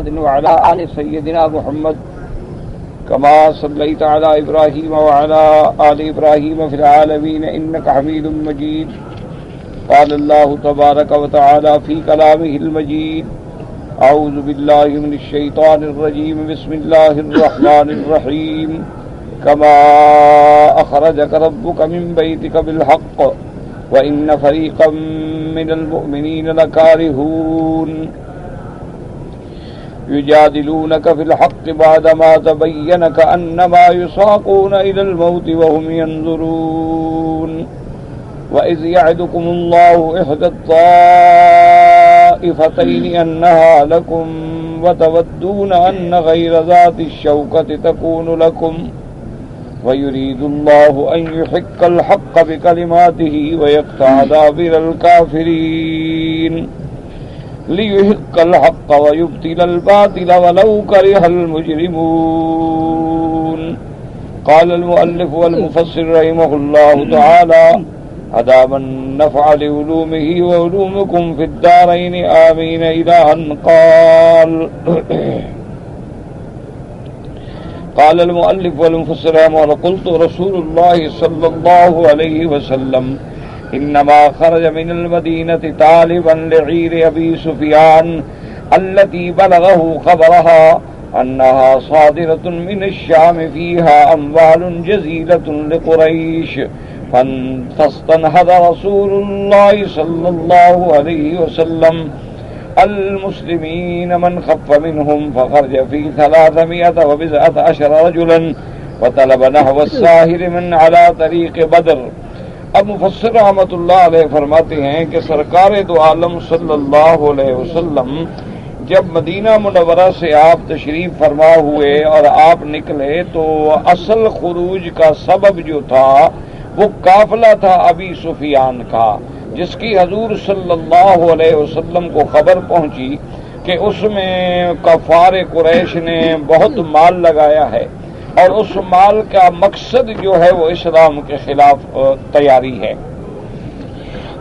وعلى آل سيدنا محمد كما صليت على إبراهيم وعلى آل إبراهيم في العالمين إنك حميد مجيد. قال الله تبارك وتعالى في كلامه المجيد: أعوذ بالله من الشيطان الرجيم. بسم الله الرحمن الرحيم. كما أخرجك ربك من بيتك بالحق وإن فريقا من المؤمنين لكارهون يجادلونك في الحق بعدما تبين كأنما يساقون إلى الموت وهم ينظرون. وإذ يعدكم الله إحدى الطائفتين أنها لكم وتودون أن غير ذات الشوكة تكون لكم ويريد الله أن يحق الحق بكلماته ويقطع دابر الكافرين ليحق الحق ويبطل الباطل ولو كره المجرمون. قال المؤلف والمفسر رحمه الله تعالى: أدام النفع لعلومه وعلومكم في الدارين آمين. إلى أن قال المؤلف والمفسر رحمه الله: قلت رسول الله صلى الله عليه وسلم إنما خرج من المدينة طالبا لعير أبي سفيان التي بلغه خبرها أنها صادرة من الشام فيها أموال جزيلة لقريش، فاستنهض رسول الله صلى الله عليه وسلم المسلمين من خف منهم فخرج في 319 رجلا وطلب نحو الساحر من على طريق بدر. اب مفسر رحمۃ اللہ علیہ فرماتے ہیں کہ سرکار دو عالم صلی اللہ علیہ وسلم جب مدینہ منورہ سے آپ تشریف فرما ہوئے اور آپ نکلے تو اصل خروج کا سبب جو تھا وہ قافلہ تھا ابی سفیان کا، جس کی حضور صلی اللہ علیہ وسلم کو خبر پہنچی کہ اس میں کفار قریش نے بہت مال لگایا ہے اور اس مال کا مقصد جو ہے وہ اسلام کے خلاف تیاری ہے.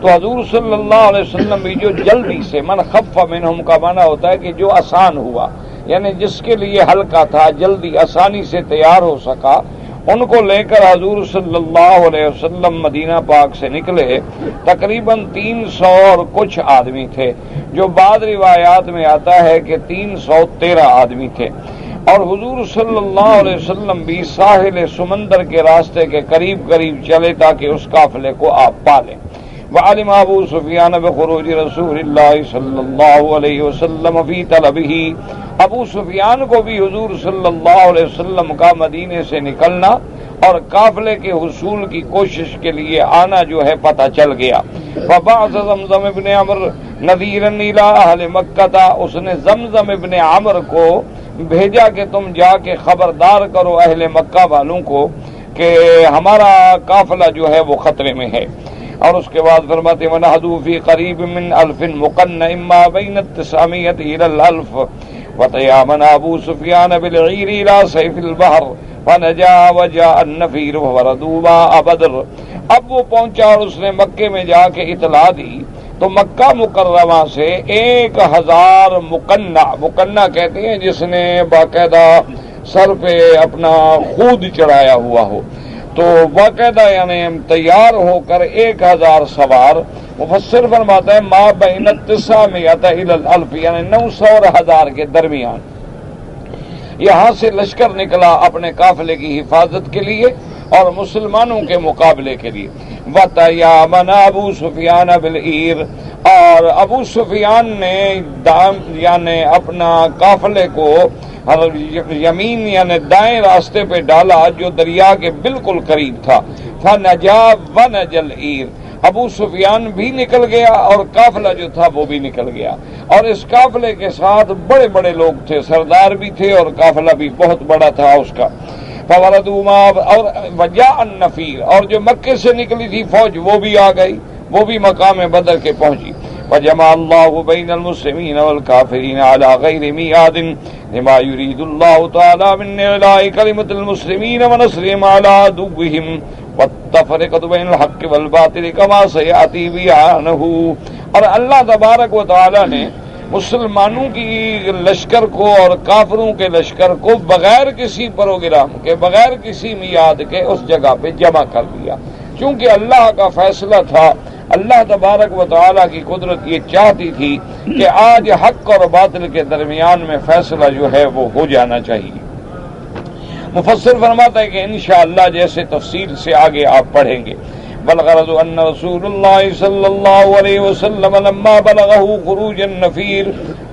تو حضور صلی اللہ علیہ وسلم بھی جو جلدی سے، من خف منہم کا معنی ہوتا ہے کہ جو آسان ہوا، یعنی جس کے لیے ہلکا تھا، جلدی آسانی سے تیار ہو سکا، ان کو لے کر حضور صلی اللہ علیہ وسلم مدینہ پاک سے نکلے. تقریباً 300 اور کچھ آدمی تھے، جو بعض روایات میں آتا ہے کہ 313 آدمی تھے، اور حضور صلی اللہ علیہ وسلم بھی ساحل سمندر کے راستے کے قریب چلے تاکہ اس قافلے کو آپ پالیں. وعلم ابو سفیان بخروج رسول اللہ صلی اللہ علیہ وسلم فی طلبہ، ابو سفیان کو بھی حضور صلی اللہ علیہ وسلم کا مدینے سے نکلنا اور قافلے کے حصول کی کوشش کے لیے آنا جو ہے پتہ چل گیا. فبعث زمزم ابن عمرو نذیرا الی اہل مکہ، اس نے زمزم ابن عمرو کو بھیجا کہ تم جا کے خبردار کرو اہل مکہ والوں کو کہ ہمارا قافلہ جو ہے وہ خطرے میں ہے. اور اس کے بعد فرماتے ہیں: وَنَحْدُوا فِي قَرِيبٍ مِّنْ أَلْفٍ مُقَنَّعٍ مَّا بَيْنَ التِّسْعَمِيَّةِ إِلَى الْأَلْفِ وَتَيَامَنَ أَبُو سُفْيَانَ بِالْعِيرِ إِلَى سَيْفِ الْبَحْرِ فَنَجَا وَجَاءَ النَّفِيرُ وَوَرَدُوا مَاءَ بَدْرٍ. اب وہ پہنچا اور اس نے مکے میں جا کے اطلاع دی تو مکہ مکرمہ سے 1000 مقنع کہتے ہیں جس نے باقاعدہ سر پہ اپنا خود چڑھایا ہوا ہو، تو باقاعدہ یعنی تیار ہو کر 1000 سوار. مفسر فرماتا ہے ما بین 900 الی الالف، یعنی 900 اور 1000 کے درمیان یہاں سے لشکر نکلا اپنے قافلے کی حفاظت کے لیے اور مسلمانوں کے مقابلے کے لیے. وَتَيَامَنَ ابو سفیان بِالْعِيرِ، اور ابو سفیان نے یعنی اپنا قافلے کو یمین یعنی دائیں راستے پہ ڈالا جو دریا کے بالکل قریب تھا. فَنَجَا وَنَجَا الْعِيرِ، ابو سفیان بھی نکل گیا اور قافلہ جو تھا وہ بھی نکل گیا. اور اس قافلے کے ساتھ بڑے بڑے لوگ تھے، سردار بھی تھے اور قافلہ بھی بہت بڑا تھا اس کا. فوردوا ما، اور وجاء النفیر، اور جو مکے سے نکلی تھی فوج وہ بھی آ گئی، وہ بھی مقام بدر کے پہنچی. وجمع اللہ بین المسلمین والکافرین علی غیر میعاد لما یرید اللہ تعالی من اعلاء کلمۃ المسلمین ونصرهم علی عدوهم والتفرقۃ بین الحق والباطل کما سیأتی بیانہ. اور اللہ تبارک و تعالی نے مسلمانوں کی لشکر کو اور کافروں کے لشکر کو بغیر کسی پروگرام کے، بغیر کسی میعاد کے اس جگہ پہ جمع کر دیا، چونکہ اللہ کا فیصلہ تھا۔ اللہ تبارک و تعالیٰ کی قدرت یہ چاہتی تھی کہ آج حق اور باطل کے درمیان میں فیصلہ جو ہے وہ ہو جانا چاہیے۔ مفسر فرماتا ہے کہ انشاءاللہ جیسے تفصیل سے آگے آپ پڑھیں گے۔ والغرض ان رسول اللہ صلی اللہ علیہ وسلم لما بلغه خروج النفیر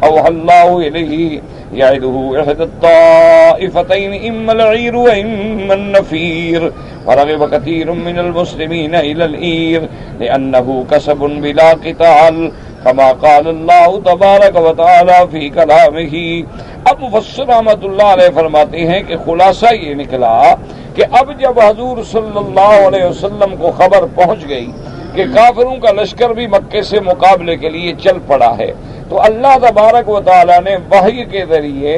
اوحى الله الیہ یعدہ احد الطائفتین اما العیر واما النفیر ورغب كثير من المسلمین الى العیر لانه کسب بلا قتال كما قال اللہ تبارک و تعالی فی کلامہ۔ اب مفسر رحمۃ اللہ علیہ فرماتے ہیں کہ خلاصہ یہ نکلا کہ اب جب حضور صلی اللہ علیہ وسلم کو خبر پہنچ گئی کہ کافروں کا لشکر بھی مکے سے مقابلے کے لیے چل پڑا ہے، تو اللہ تبارک و تعالیٰ نے وحی کے ذریعے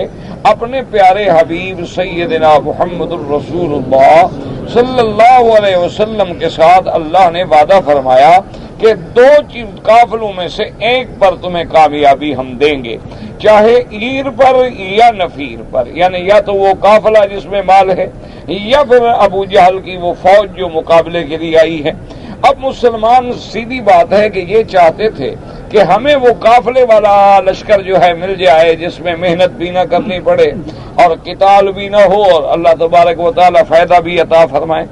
اپنے پیارے حبیب سیدنا محمد الرسول اللہ صلی اللہ علیہ وسلم کے ساتھ اللہ نے وعدہ فرمایا کہ دو قافلوں میں سے ایک پر تمہیں کامیابی ہم دیں گے، چاہے عیر پر یا نفیر پر، یعنی یا تو وہ قافلہ جس میں مال ہے یا پھر ابو جہل کی وہ فوج جو مقابلے کے لیے آئی ہے۔ اب مسلمان سیدھی بات ہے کہ یہ چاہتے تھے کہ ہمیں وہ قافلے والا لشکر جو ہے مل جائے جس میں محنت بھی نہ کرنی پڑے اور قتال بھی نہ ہو اور اللہ تبارک و تعالی فائدہ بھی عطا فرمائے،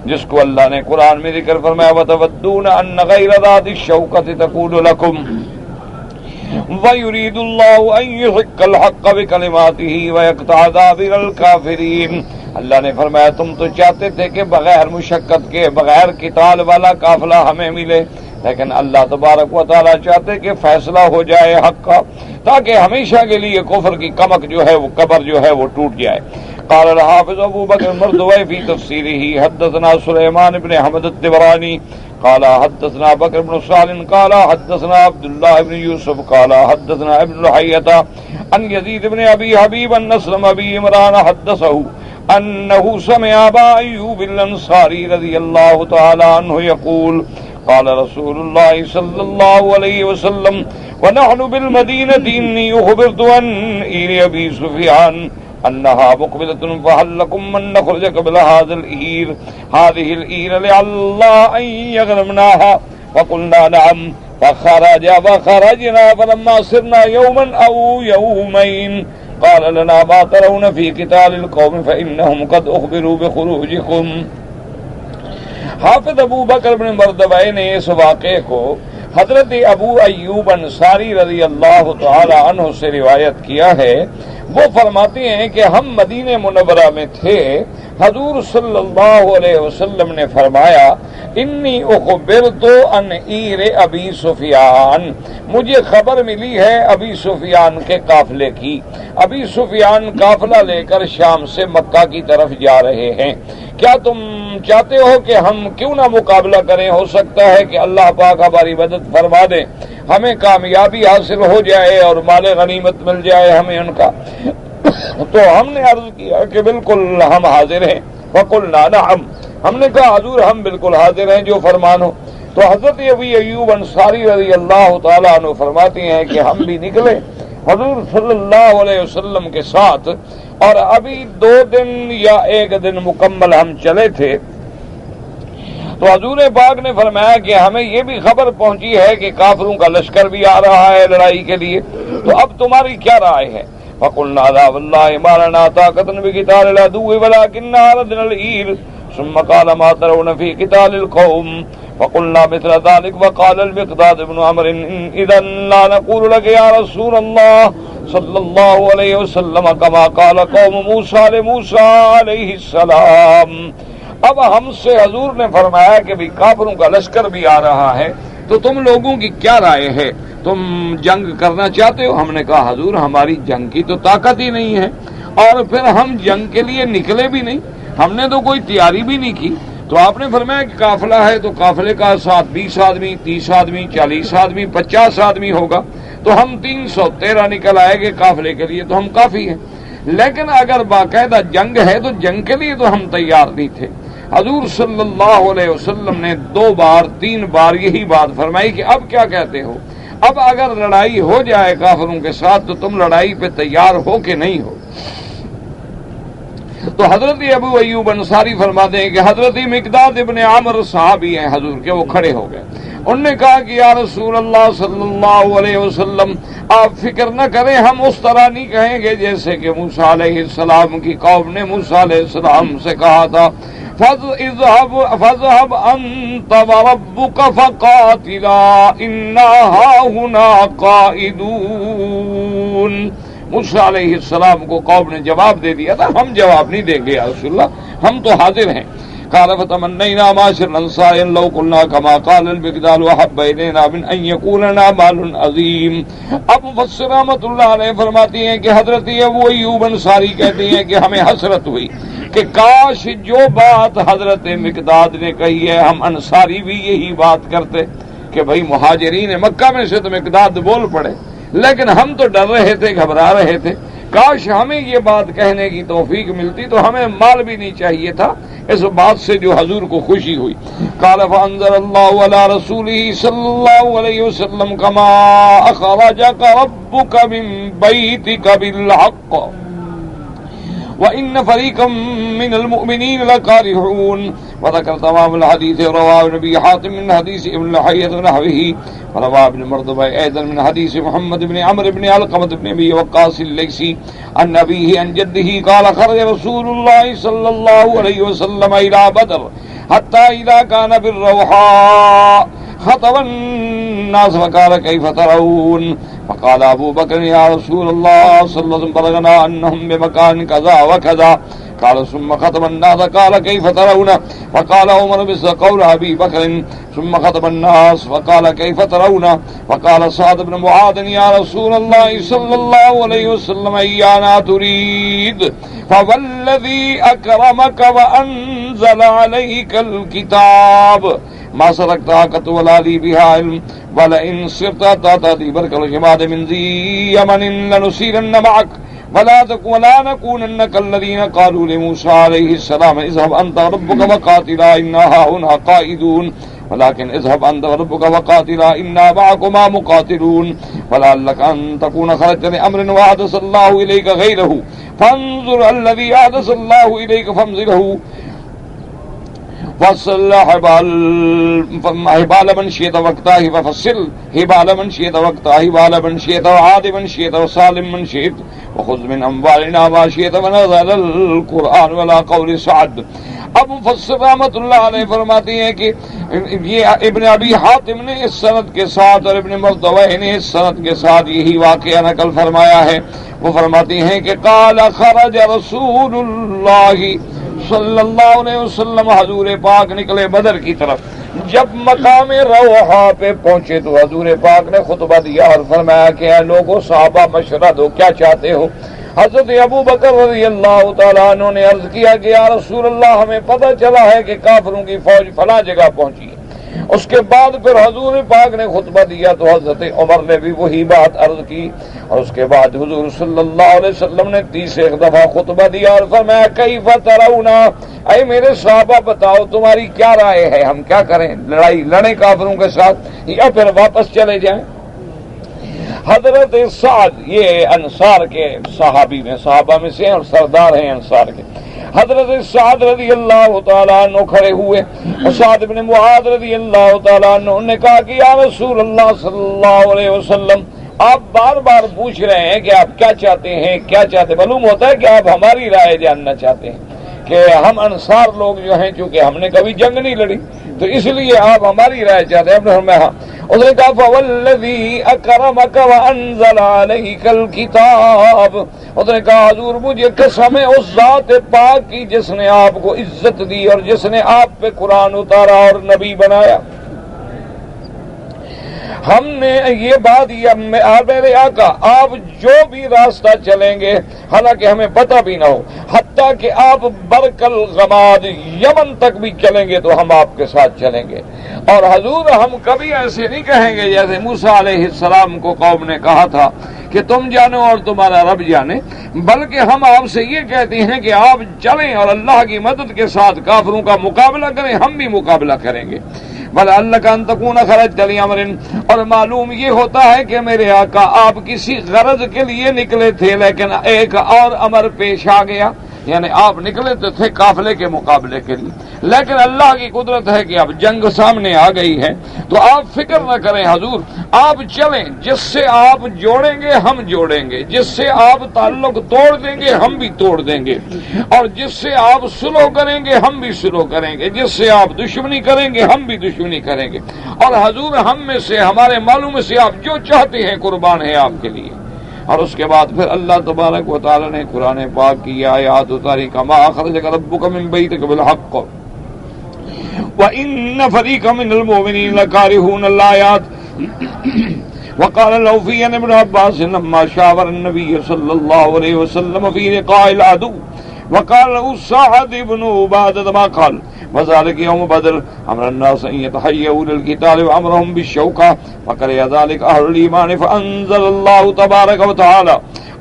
جس کو اللہ نے قرآن میں ذکر فرمایا وَتَوَدُّونَ أَنَّ غَيْرَ ذَاتِ الشَّوْكَةِ تَكُونُ لَكُمْ وَيُرِيدُ اللَّهُ أَن يُحِقَّ الْحَقَّ بِكَلِمَاتِهِ وَيَقْطَعَ دَابِرَ الْكَافِرِينَ۔ اللہ نے فرمایا تم تو چاہتے تھے کہ بغیر مشقت کے، بغیر قتال والا قافلہ ہمیں ملے، لیکن اللہ تبارک و تعالیٰ چاہتے کہ فیصلہ ہو جائے حق کا، تاکہ ہمیشہ کے لیے کفر کی کمک جو ہے وہ قبر جو ہے وہ ٹوٹ جائے۔ قال الحافظ ابو بکر مردوی فی تفسیرہ حدثنا سلیمان بن حمد الطبرانی قال حدثنا بکر بن سالم قال حدثنا عبداللہ بن یوسف قال حدثنا ابن الحیۃ عن یزید بن ابی حبیب ان اسلم ابی عمران حدثہ انه سمع ابا ایوب الانصاری رضی اللہ تعالی عنہ یقول قال رسول اللہ صلی اللہ علیہ وسلم ونحن بالمدینة انی اخبرت عن عیر ابی سفیان انها مقبلة فهل لكم من نخرج قبل هذا العير هذه العير لعل الله ان يغنمناها فقلنا نعم فخرجنا فلما صرنا يوما او يومين قال لنا ما ترون في قتال القوم فانهم قد اخبروا بخروجكم۔ حافظ ابو بکر بن مردوی نے اس واقعے کو حضرت ابو ایوب انصاری رضی اللہ تعالی عنہ سے روایت کیا ہے۔ وہ فرماتے ہیں کہ ہم مدینہ منورہ میں تھے، حضور صلی اللہ علیہ وسلم نے فرمایا انی اخبرت عن عیر ابی سفیان، مجھے خبر ملی ہے ابی سفیان کے قافلے کی۔ ابی سفیان قافلہ لے کر شام سے مکہ کی طرف جا رہے ہیں، کیا تم چاہتے ہو کہ ہم کیوں نہ مقابلہ کریں؟ ہو سکتا ہے کہ اللہ پاک ہماری مدد فرما دے، ہمیں کامیابی حاصل ہو جائے اور مال غنیمت مل جائے ہمیں ان کا۔ تو ہم نے عرض کیا کہ بالکل ہم حاضر ہیں۔ وقلنا نعم، ہم نے کہا حضور ہم بالکل حاضر ہیں، جو فرمان ہو۔ تو حضرت ابی ایوب انصاری رضی اللہ تعالیٰ عنہ فرماتے ہیں کہ ہم بھی نکلے حضور صلی اللہ علیہ وسلم کے ساتھ، اور ابھی 2 دن یا 1 دن مکمل ہم چلے تھے تو حضور پاک نے فرمایا کہ ہمیں یہ بھی خبر پہنچی ہے کہ کافروں کا لشکر بھی آ رہا ہے لڑائی کے لیے، تو اب تمہاری کیا رائے ہے؟ فقلنا لا والله ما لنا طاقة بقتال العدو ولكننا أردنا العير ثم قال ما ترون في قتال القوم فقلنا مثل ذلك وقال المقداد بن عمرو إذا لا نقول لك يا رسول الله صلی اللہ علیہ وسلم كما قال قوم موسیٰ لموسیٰ علیہ السلام۔ اب ہم سے حضور نے فرمایا کہ بھی کافروں کا لشکر بھی آ رہا ہے، تو تم لوگوں کی کیا رائے ہے؟ تم جنگ کرنا چاہتے ہو؟ ہم نے کہا حضور ہماری جنگ کی تو طاقت ہی نہیں ہے، اور پھر ہم جنگ کے لیے نکلے بھی نہیں، ہم نے تو کوئی تیاری بھی نہیں کی۔ تو آپ نے فرمایا کہ قافلہ ہے تو قافلے کا ساتھ 20 آدمی، 30 آدمی، 40 آدمی، 50 آدمی ہوگا، تو ہم 313 نکل آئے گے قافلے کے لیے، تو ہم کافی ہیں۔ لیکن اگر باقاعدہ جنگ ہے تو جنگ کے لیے تو ہم تیار نہیں تھے۔ حضور صلی اللہ علیہ وسلم نے 2 بار 3 بار یہی بات فرمائی کہ اب کیا کہتے ہو؟ اب اگر لڑائی ہو جائے کافروں کے ساتھ تو تم لڑائی پہ تیار ہو کہ نہیں ہو؟ تو حضرت ابو ایوب انصاری فرماتے ہیں کہ حضرت مقداد ابن عامر صحابی ہیں حضور کے، وہ کھڑے ہو گئے، انہوں نے کہا کہ یا رسول اللہ صلی اللہ علیہ وسلم آپ فکر نہ کریں، ہم اس طرح نہیں کہیں گے جیسے کہ موسیٰ علیہ السلام کی قوم نے موسیٰ علیہ السلام سے کہا تھا فَاذْهَبْ أَنْتَ وَرَبُّكَ فَقَاتِلَا إِنَّا هَاهُنَا قَائِدُونَ۔ موسیٰ علیہ السلام کو قوم نے جواب دے دیا تھا، ہم جواب نہیں دیں گے یا رسول اللہ، ہم تو حاضر ہیں۔ قال فتمنينا معاشر الانصار لو قلنا كما قال المقداد وحب الينا من ان يكون لنا مال عظيم۔ اب مفسر رحمۃ اللہ علیہ فرماتی ہیں کہ حضرت ابو ایوب انصاری کہتے ہیں کہ ہمیں حسرت ہوئی کہ کاش جو بات حضرت مقداد نے کہی ہے ہم انصاری بھی یہی بات کرتے کہ بھئی مہاجرین مکہ میں سے تو مقداد بول پڑے، لیکن ہم تو ڈر رہے تھے، گھبرا رہے تھے، کاش ہمیں یہ بات کہنے کی توفیق ملتی تو ہمیں مال بھی نہیں چاہیے تھا۔ اس بات سے جو حضور کو خوشی ہوئی، قال فانزل اللہ علی رسولہ صلی اللہ علیہ وسلم کما اخرجک ربک من بیتک بالحق وَإِنَّ فَرِيقًا مِّنَ الْمُؤْمِنِينَ لَكَارِهُونَ۔ وذكر تمام الحديث رواه ابن حاتم من حديث ابن لحية ونحوه، ورواه ابن مردويه أيضا من حديث محمد بن عمرو بن علقمة بن أبي وقاص الليثي عن أبيه عن جده قال خرج رسول الله صلى الله عليه وسلم إلى بدر حتى إذا كان بالروحاء خطب الناس فقال كيف ترون؟ فقال ابو بکر یا رسول اللہ صلی اللہ علیہ وسلم بلغنا انہم بمکان کذا وکذا، قال ثم خطب الناس قال كيف ترون؟ فقال عمر مثل قول ابي بكر ثم خطب الناس فقال كيف ترون؟ فقال سعد بن معاذ يا رسول الله صلى الله عليه وسلم ايانا تريد؟ فوالذي اكرمك وانزل عليك الكتاب ما سرقت قط ولا لي بها علم ولئن صرت تأتي برك الجماد من ذي يمن لنسيرن معك ولا نكونن كالذين قالوا لموسى عليه السلام اذهب أنت وربك وقاتلا إنا هاهنا قائدون ولكن اذهب أنت وربك وقاتلا إنا معكما مقاتلون ولعلك أن تكون خرجت لأمر وحدث الله إليك غيره فانظر الذي حدث الله إليك فانظره فصل حبال من شئت وقتاه ففصل حبال من شئت وقتاه حبال من شئت وعاد من شئت وسالم من شئت وخذ من اموالنا ما شئت ونزل القرآن ولا قول سعد۔ اب مفسر رحمۃ اللہ علیہ فرماتی ہیں کہ یہ ابن ابی حاتم نے اس سند کے ساتھ اور ابن مردویہ نے اس سند کے ساتھ یہی واقعہ نقل فرمایا ہے۔ وہ فرماتی ہیں کہ قال خرج رسول اللہ صلی اللہ علیہ وسلم، حضور پاک نکلے بدر کی طرف، جب مقام روحا پہ پہنچے تو حضور پاک نے خطبہ دیا اور فرمایا کہ اے لوگو صحابہ مشورہ دو، کیا چاہتے ہو؟ حضرت ابو بکر رضی اللہ تعالیٰ عنہ نے عرض کیا کہ یا رسول اللہ ہمیں پتہ چلا ہے کہ کافروں کی فوج فلاں جگہ پہنچی ہے۔ اس کے بعد پھر حضور پاک نے خطبہ دیا تو حضرت عمر نے بھی وہی بات عرض کی، اور اس کے بعد حضور صلی اللہ علیہ وسلم نے تیسرے دفعہ خطبہ دیا اور فرمایا کیف ترون؟ اے میرے صحابہ بتاؤ تمہاری کیا رائے ہے، ہم کیا کریں؟ لڑائی لڑیں کافروں کے ساتھ یا پھر واپس چلے جائیں؟ حضرت سعد یہ انصار کے صحابی میں صحابہ میں سے اور سردار ہیں انصار کے، حضرت سعد رضی اللہ تعالیٰ عنہ کھڑے ہوئے، سعد بن معاذ رضی اللہ تعالیٰ عنہ نے کہا کہ یا رسول اللہ صلی اللہ علیہ وسلم آپ بار بار پوچھ رہے ہیں کہ آپ کیا چاہتے ہیں، کیا چاہتے؟ معلوم ہوتا ہے کہ آپ ہماری رائے جاننا چاہتے ہیں کہ ہم انصار لوگ جو ہیں چونکہ ہم نے کبھی جنگ نہیں لڑی تو اس لیے آپ ہماری رائے چاہتے ہیں۔ ہاں، اس نے کہا فوالذی اکرمک وانزل علیک الکتاب، اس نے کہا حضور مجھے قسم ہے اس ذات پاک کی جس نے آپ کو عزت دی اور جس نے آپ پہ قرآن اتارا اور نبی بنایا، ہم نے یہ بات میرے آقا آپ جو بھی راستہ چلیں گے حالانکہ ہمیں پتہ بھی نہ ہو، حتیٰ کہ آپ برکل غماد یمن تک بھی چلیں گے تو ہم آپ کے ساتھ چلیں گے، اور حضور ہم کبھی ایسے نہیں کہیں گے جیسے موسیٰ علیہ السلام کو قوم نے کہا تھا کہ تم جانو اور تمہارا رب جانے، بلکہ ہم آپ سے یہ کہتے ہیں کہ آپ چلیں اور اللہ کی مدد کے ساتھ کافروں کا مقابلہ کریں، ہم بھی مقابلہ کریں گے۔ وَلَعَلَّكَ أَن تَكُونَ خَرَجْتَ لِأَمْرٍ، اور معلوم یہ ہوتا ہے کہ میرے آقا آپ کسی غرض کے لیے نکلے تھے لیکن ایک اور امر پیش آ گیا، یعنی آپ نکلے تو تھے قافلے کے مقابلے کے لیے، لیکن اللہ کی قدرت ہے کہ اب جنگ سامنے آ گئی ہے، تو آپ فکر نہ کریں حضور، آپ چلیں، جس سے آپ جوڑیں گے ہم جوڑیں گے، جس سے آپ تعلق توڑ دیں گے ہم بھی توڑ دیں گے، اور جس سے آپ سلو کریں گے ہم بھی سلو کریں گے، جس سے آپ دشمنی کریں گے ہم بھی دشمنی کریں گے، اور حضور ہم میں سے، ہمارے معلوم سے آپ جو چاہتے ہیں قربان ہے آپ کے لیے۔ اور اس کے بعد پھر اللہ تبارک و تعالی نے قرآن پاک کی آیات اتاری، کما اخرجک ربک من بیتک بالحق وان فریقا من المؤمنین لکارہون الآیات۔ وقال الأوفي عن ابن عباس لما شاور النبي صلى الله عليه وسلم في لقاء العدو وقال له سعد بن عبادة ما قال وذلك يوم بدر امر الناس ان يتحيوا للقتال وامرهم بالشوكة وكره ذلك اهل الايمان فانزل الله تبارك وتعالى۔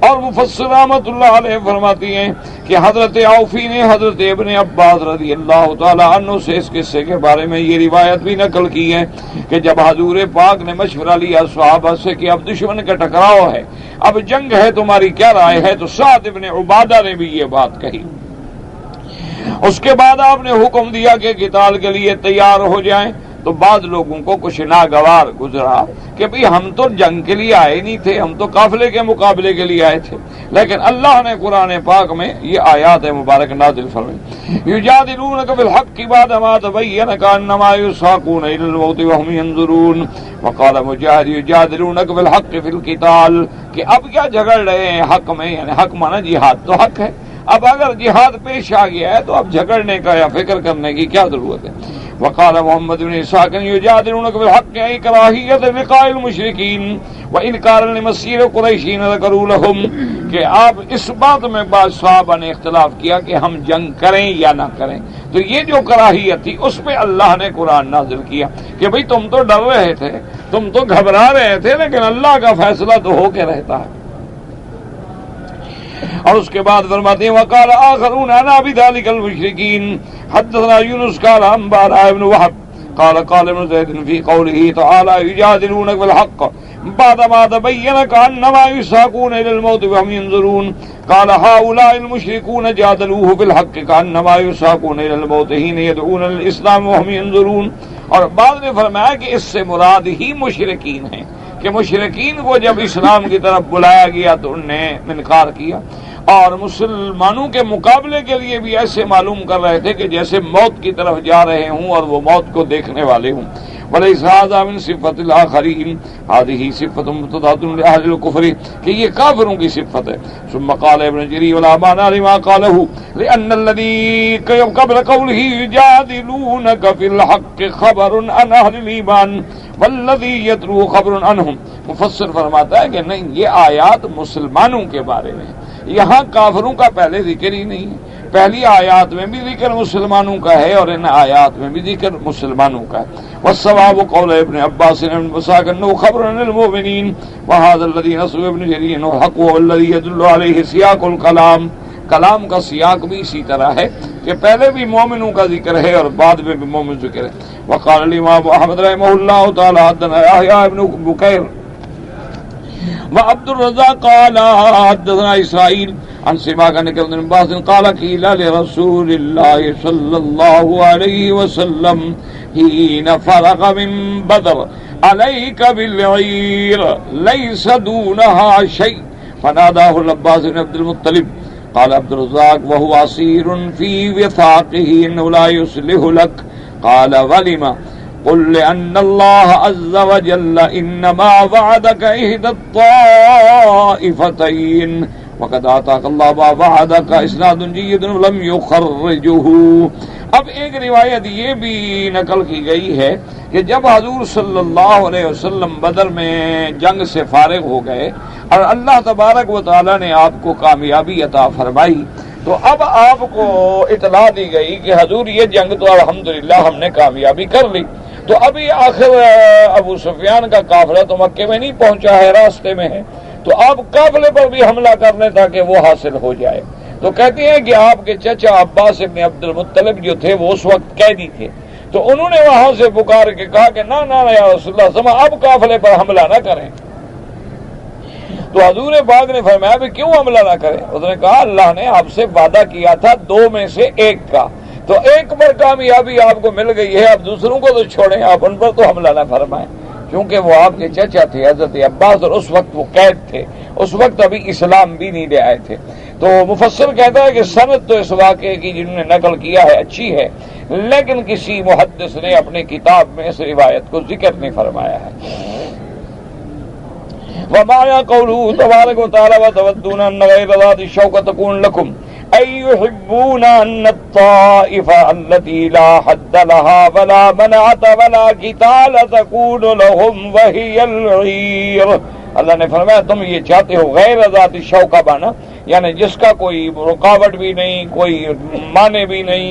اور مفسر رحمۃ اللہ علیہ فرماتی ہیں کہ حضرت عوفی نے حضرت ابن عباس رضی اللہ تعالی عنہ سے اس قصے کے بارے میں یہ روایت بھی نقل کی ہے کہ جب حضور پاک نے مشورہ لیا صحابہ سے کہ اب دشمن کا ٹکراؤ ہے، اب جنگ ہے، تمہاری کیا رائے ہے، تو سعد ابن عبادہ نے بھی یہ بات کہی۔ اس کے بعد آپ نے حکم دیا کہ قتال کے لیے تیار ہو جائیں، تو بعض لوگوں کو کچھ ناگوار گزرا کہ بھئی ہم تو جنگ کے لیے آئے نہیں تھے، ہم تو قافلے کے مقابلے کے لیے آئے تھے، لیکن اللہ نے قرآن پاک میں یہ آیات مبارک نازل فرمائی، یجادلونک بالحق بعد ما تبین کانما یساقون الی الموت وهم ينظرون وقال مجاہد یجادلونک بالحق فی القتال، کہ اب کیا جھگڑ رہے ہیں حق میں، یعنی حق مانا جہاد تو حق ہے، اب اگر جہاد پیش آ گیا ہے تو اب جھگڑنے کا یا فکر کرنے کی کیا ضرورت ہے۔ وقال محمد بن اسحاق یجادلونک بالحق ای کراہیت لقاء المشرکین وانکارا لمسیر قریشین ذکروا لهم، کہ آپ اس بات میں بعض صحابہ نے اختلاف کیا کہ ہم جنگ کریں یا نہ کریں، تو یہ جو کراہیت تھی اس پہ اللہ نے قرآن نازل کیا کہ بھئی تم تو ڈر رہے تھے، تم تو گھبرا رہے تھے، لیکن اللہ کا فیصلہ تو ہو کے رہتا ہے۔ اور اس کے بعد فرماتے ہیں وقال آخرون انا بذلك المشرکین حدثنا یونس قال انبانا ابن وهب قال قال ابن زید في قوله تعالى يجادلونك بالحق بعدما تبين كأنما يساقون إلى الموت وهم ينظرون قال هؤلاء المشركون جادلوه بالحق كأنما يساقون إلى الموت حين يدعون للإسلام وهم ينظرون۔ اور بعد نے فرمایا کہ اس سے مراد ہی مشرکین ہیں، کہ مشرکین کو جب اسلام کی طرف بلایا گیا تو انہوں نے انکار کیا، اور مسلمانوں کے مقابلے کے لیے بھی ایسے معلوم کر رہے تھے کہ جیسے موت کی طرف جا رہے ہوں اور وہ موت کو دیکھنے والے ہوں۔ وَلَيْسَ هَذَا مِنْ صِفَةِ الْآخَرِينَ هَذِهِ صِفَةٌ مُتَضَادَةٌ لِأَهْلِ الْكُفْرِ، کہ یہ کافروں کی صفت ہے۔ ثم قال ابن جرير ولا معنى لما قاله لأن الذي قبل قوله يجادلونك في الحق خبر عن أهل الإيمان والذي يتلو خبر عنهم۔ مفسر فرماتا ہے کہ نہیں، یہ آیات مسلمانوں کے بارے میں، یہاں کافروں کا پہلے ذکر ہی نہیں ہے، پہلی آیات میں بھی ذکر مسلمانوں کا ہے اور ان آیات میں بھی ذکر مسلمانوں کا ہے۔ والصواب قول ابن عباس بن مساق انه خبر عن المؤمنين وهذا الذي نصب ابن جرير والحق والذي يدل عليه سياق الكلام، کلام کا سیاق بھی اسی طرح ہے کہ پہلے بھی مومنوں کا ذکر ہے اور بعد میں بھی مومن ذکر ہے۔ وقال الامام احمد رحمه الله تعالى حدثنا يحيى بن بكير وعبد الرزاق قال حدثنا اسرائيل عن سماك عن ابن عباس قال قيل لرسول الله صلى الله عليه وسلم حين فرغ من بدر عليك بالعير ليس دونها شيء فناداه العباس بن عبد المطلب قال عبد الرزاق وهو اسير في وثاقه انه لا يصلح لك قال ولما قل لأن الله عز وجل إنما وعدك إحدى الطائفتين وقد آتاك الله ما وعدك اسناد جيد ولم يخرجه۔ اب ایک روایت یہ بھی نقل کی گئی ہے کہ جب حضور صلی اللہ علیہ وسلم بدر میں جنگ سے فارغ ہو گئے اور اللہ تبارک و تعالی نے آپ کو کامیابی عطا فرمائی، تو اب آپ کو اطلاع دی گئی کہ حضور یہ جنگ تو الحمدللہ ہم نے کامیابی کر لی، تو ابھی آخر ابو سفیان کا قافلہ تو مکے میں نہیں پہنچا ہے، راستے میں ہے، تو آپ قافلے پر بھی حملہ کر لیں تاکہ وہ حاصل ہو جائے۔ تو کہتے ہیں کہ آپ کے چچا عباس ابن عبد المطلب جو تھے وہ اس وقت قیدی تھے، تو انہوں نے وہاں سے پکار کے کہا کہ نہ نہ یا رسول اللہ سما اب قافلے پر حملہ نہ کریں. تو حضور پاک نے فرمایا بھی کیوں حملہ نہ کریں؟ اس نے کہا اللہ نے آپ سے وعدہ کیا تھا 2 میں سے 1 کا، تو 1 پر کامیابی آپ کو مل گئی ہے، اب دوسروں کو تو چھوڑیں، آپ ان پر تو حملہ نہ فرمائیں. کیونکہ وہ آپ کے چچا تھے حضرت عباس، اور اس وقت وہ قید تھے، اس وقت ابھی اسلام بھی نہیں لے آئے تھے. تو مفسر کہتا ہے کہ سند تو اس واقعے کی جنہوں نے نقل کیا ہے اچھی ہے، لیکن کسی محدث نے اپنی کتاب میں اس روایت کو ذکر نہیں فرمایا ہے. وَمَعْنَا قَوْلُهُ تَبَارَكَ وَتَعَالَى وَتَوَدُّونَ أَنَّ غَيْرَ ذَاتِ الشَّوْكَةِ تَكُونُ لَكُمْ أَن يُحِبُّونَ أَنَّ الطَّائِفَةَ الَّتِي لَا حَدَّ لَهَا وَلَا مَنْعَةَ وَلَا قِتَالَ تَكُونُ لَهُمْ وَهِيَ الْعِيرُ. اللہ نے فرمایا تم یہ چاہتے ہو غیر ذات الشوکہ بنا، یعنی جس کا کوئی رکاوٹ بھی نہیں، کوئی معنی بھی نہیں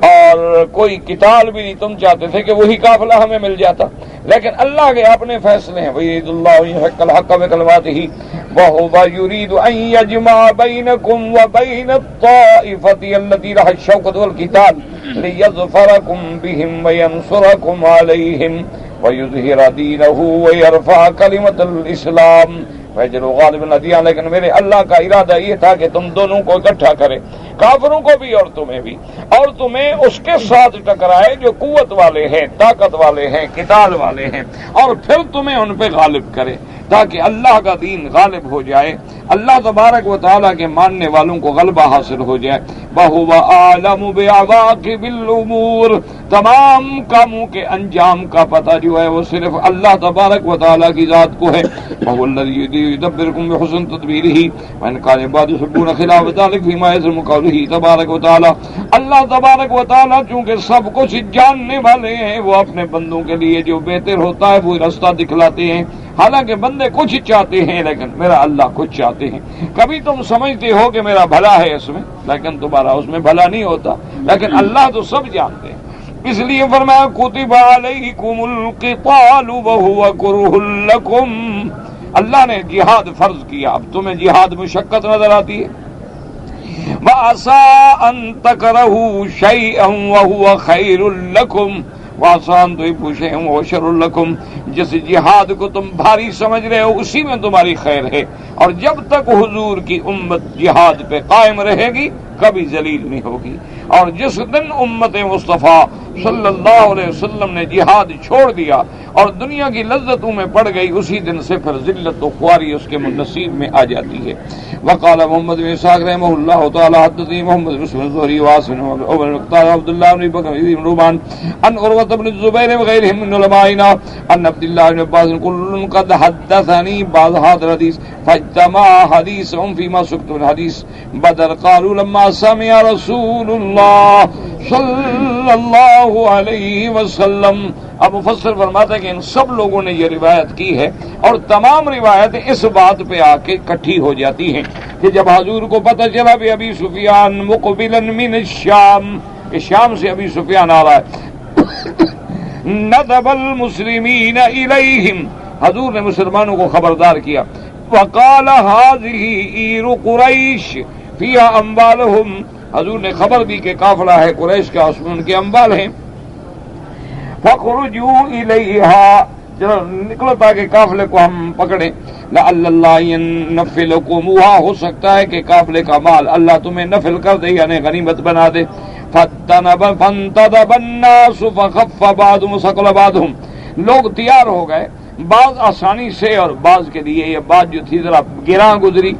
اور کوئی قتال بھی نہیں، تم چاہتے تھے کہ وہی قافلہ ہمیں مل جاتا، لیکن اللہ کے اپنے فیصلے ہیں. وَيُرِيدُ اللَّهُ أَن يُحِقَّ الْحَقَّ بِكَلِمَاتِهِ وَهُوَ يُرِيدُ أَن يَجْمَعَ بَيْنَكُمْ وَبَيْنَ الطَّائِفَةِ الَّتِي لَهَا الشَّوْكَةُ وَالْقِتَالُ لِيَظْفَرَكُمْ بِهِمْ وَيَنصُرَكُمْ عَلَيْهِمْ وَيُظْهِرَ دِينَهُ وَيَرْفَعَ كَلِمَةَ الْإِسْلَامِ فَيَجْعَلُ غَالِبَ الْأَدْيَانِ. لیکن میرے اللہ کا ارادہ یہ تھا کہ تم دونوں کو اکٹھا کرے، کافروں کو بھی اور تمہیں بھی، اور تمہیں اس کے ساتھ ٹکرائے جو قوت والے ہیں، طاقت والے ہیں، قتال والے ہیں، اور پھر تمہیں ان پہ غالب کرے تاکہ اللہ کا دین غالب ہو جائے، اللہ تبارک و تعالیٰ کے ماننے والوں کو غلبہ حاصل ہو جائے. وَهُوَ أَعْلَمُ بِعَوَاقِبِ الْأُمُورِ. تمام کاموں کے انجام کا پتہ جو ہے وہ صرف اللہ تبارک و تعالیٰ کی ذات کو ہے. وَهُوَ الَّذِي يُدَبِّرُكُم بِحُسْنِ تَدْبِيرِهِ وَإِنْ كَانَ عِبَادُ يُحِبُّونَ خِلَافَ ذَلِكَ فِيمَا يَزْعُمُ قَوْلُهُ تبارک و تعالیٰ. اللہ تبارک و تعالیٰ چونکہ سب کچھ جاننے والے ہیں، وہ اپنے بندوں کے لیے جو بہتر ہوتا ہے وہ راستہ دکھلاتے ہیں. حالانکہ بندے کچھ چاہتے ہیں لیکن میرا اللہ کچھ چاہتے ہیں. کبھی تم سمجھتے ہو کہ میرا بھلا ہے اس میں، لیکن تمہارا اس میں بھلا نہیں ہوتا، لیکن اللہ تو سب جانتے ہیں. اس لیے فرمایا کتب علیکم القتال وہو کرہ لکم. اللہ نے جہاد فرض کیا، اب تمہیں جہاد مشقت نظر آتی ہے. وَعَسَىٰ أَن تَكْرَهُوا شَيْئًا وَهُوَ خَيْرٌ لَكُمْ وَعَسَىٰ أَن تُحِبُّوا شَيْئًا وَهُوَ شَرٌّ لَكُمْ. جس جہاد کو تم بھاری سمجھ رہے ہو اسی میں تمہاری خیر ہے، اور جب تک حضور کی امت جہاد پہ قائم رہے گی کبھی ذلیل نہیں ہوگی. اور جس دن امت مصطفیٰ صلی اللہ علیہ وسلم نے جہاد چھوڑ دیا اور دنیا کی لذتوں میں پڑ گئی، اسی دن سے پھر ذلت و خواری اس کے نصیب میں آ جاتی ہے. وقال محمد بن اسحاق رحمہ اللہ تعالی حدثني محمد بن الزهري واسم بن مختار عبد الله بن بكر بن رومان عن عروة بن الزبير وغيرهم من علمائنا ان عبد الله بن عباس كل قد حدثني بعض هذا الحديث فاجتمع حديثهم فيما سكت من حديث بدر. قالوا لما سمع رسول الله صلی اللہ علیہ وسلم. اب مفسر فرماتا ہے کہ ان سب لوگوں نے یہ روایت کی ہے، اور تمام روایتیں اس بات پہ آ کے اکٹھی ہو جاتی ہیں کہ جب حضور کو پتہ چلا بھی ابی سفیان مقبلا من الشام، کہ شام سے ابی سفیان آ رہا ہے، ندب المسلمین الیہم، حضور نے مسلمانوں کو خبردار کیا. وقال هذه عیر قریش فیہا اموالہم، حضور نے خبر دی کہ قافلہ ہے قریش کا، اس میں ان کے اموال ہیں. فَخْرُجُوا إِلَيْهَا، چلو نکلو تاکہ قافلے کو ہم پکڑیں. لَعَلَّ اللَّهَ يَنْفِلُكُمْ، ہوا ہو سکتا ہے کہ قافلے کا مال اللہ تمہیں نفل کر دے، یعنی غنیمت بنا دے. فَانْتَدَبَ النَّاسُ فَخَفَّ بَعْضُهُمْ وَثَقُلَ بَعْضُهُمْ. لوگ تیار ہو گئے، بعض آسانی سے اور بعض کے لیے یہ بات جو تھی ذرا گراں گزری.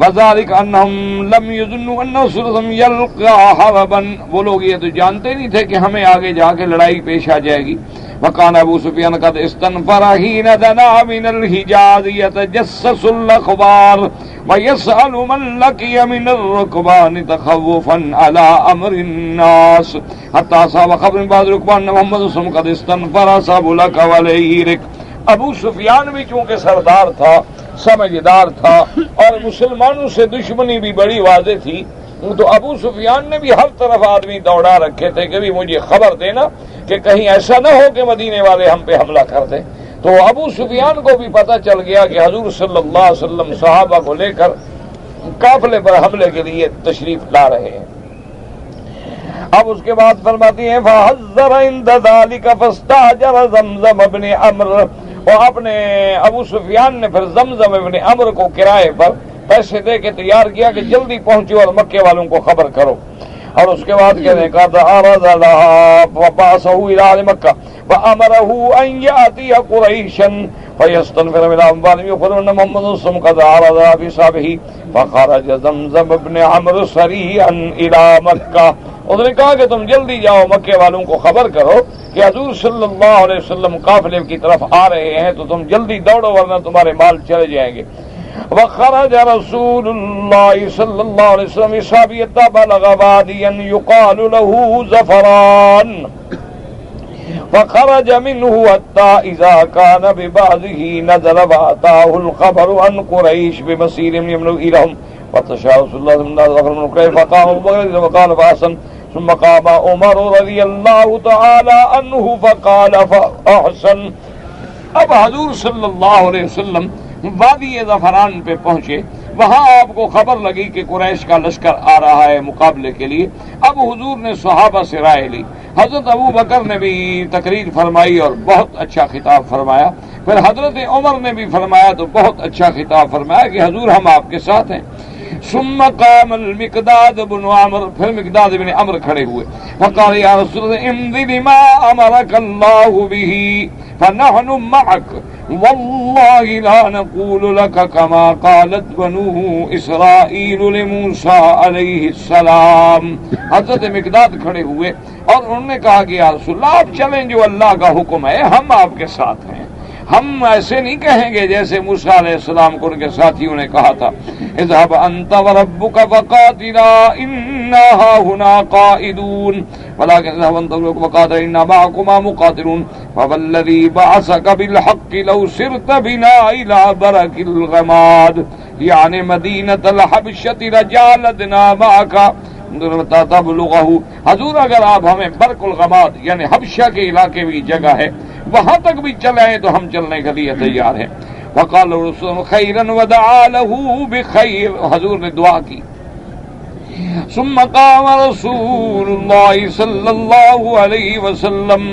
وذلك انہم لم يظنوا ان رسولهم يلقى حربا، وہ لوگ یہ تو جانتے نہیں تھے کہ ہمیں آگے جا کے لڑائی پیش آ جائے گی. وكان ابو سفیان قد استنفر حين دنا من الحجاز يتجسس الاخبار ويسأل من لقي من الركبان تخوفا على امر الناس حتى صاب خبر بعض ركبان محمد صلی اللہ علیہ وسلم قد استنفر سبلك وليرك. ابو سفیان بھی چونکہ سردار تھا، سمجھدار تھا، اور مسلمانوں سے دشمنی بھی بڑی واضح تھی، تو ابو سفیان نے بھی ہر طرف آدمی دوڑا رکھے تھے کہ بھی مجھے خبر دینا کہ کہیں ایسا نہ ہو کہ مدینے والے ہم پہ حملہ کر دیں. تو ابو سفیان کو بھی پتہ چل گیا کہ حضور صلی اللہ علیہ وسلم صحابہ کو لے کر قافلے پر حملے کے لیے تشریف لا رہے ہیں. اب اس کے بعد فرماتی ہیں فحذر عند ذلك فاستاجر زمزم ابن عمرو، اور اپنے ابو سفیان نے پھر زمزم ابن عمرو کو کرائے پر پیسے دے کے تیار کیا کہ جلدی پہنچو اور مکے والوں کو خبر کرو. اور اس کے بعد کہنے کا تعرض لها وبعثه الى مکہ وامره ان ياتي قريشا فيستنفر من اموالهم يقولون محمد صلى الله عليه وسلم بصحبه فخرج زمزم ابن عمرو سريعا الى مکہ. اس نے کہا کہ تم جلدی جاؤ مکے والوں کو خبر کرو کہ حضور صلی اللہ علیہ وسلم قافلے کی طرف آ رہے ہیں، تو تم جلدی دوڑو ورنہ تمہارے مال چلے جائیں گے. وخرج رسول الله صلى الله عليه وسلم صابية بلغ واديا يقال له زفران فخرج منه حتى إذا كان ببعضه نزل وأتاه الخبر عن قريش بمسير يملؤ إليهم فتشاء رسول الله صلى الله عليه وسلم فقام أبو بكر وقال فحسن ثم قام عمر رضي الله تعالى عنه فقال فأحسن. اب حضور صلی اللہ علیہ وسلم وادی زفران پہ پہنچے، وہاں آپ کو خبر لگی کہ قریش کا لشکر آ رہا ہے مقابلے کے لیے. اب حضور نے صحابہ سے رائے لی، حضرت ابو بکر نے بھی تقریر فرمائی اور بہت اچھا خطاب فرمایا، پھر حضرت عمر نے بھی فرمایا تو بہت اچھا خطاب فرمایا کہ حضور ہم آپ کے ساتھ ہیں. ثم قام المقداد بن عمرو، پھر مقداد بن عمرو کھڑے ہوئے، فقال یا رسول اللہ امضي بما امرك الله به فنحن معك والله لا نقول لك كما قالت بنو اسرائیل لموسیٰ علیہ السلام. حضرت مقداد کھڑے ہوئے اور انہوں نے کہا کہ یا رسول اللہ آپ چلیں، جو اللہ کا حکم ہے ہم آپ کے ساتھ ہیں، ہم ایسے نہیں کہیں گے جیسے موسیٰ علیہ السلام کو ان کے ساتھیوں نے کہا تھا اذهب انت وربك فقاتلا انا هاهنا قائدون ولكن اذهب انت وربك فقاتلا انا معكما مقاتلون فوالذي بعثك بالحق لو سرت بنا الى برك الغماد يعني مدينة الحبشة لجالدنا معك تبلغه. حضور اگر آپ ہمیں برق الغماد یعنی حبشہ کے علاقے میں جگہ ہے وہاں تک بھی چلے تو ہم چلنے کے لیے تیار ہیں. وقال رسول خیرا ودعا له بخیر، حضور نے دعا کی. ثم قام رسول الله صلی اللہ علیہ وسلم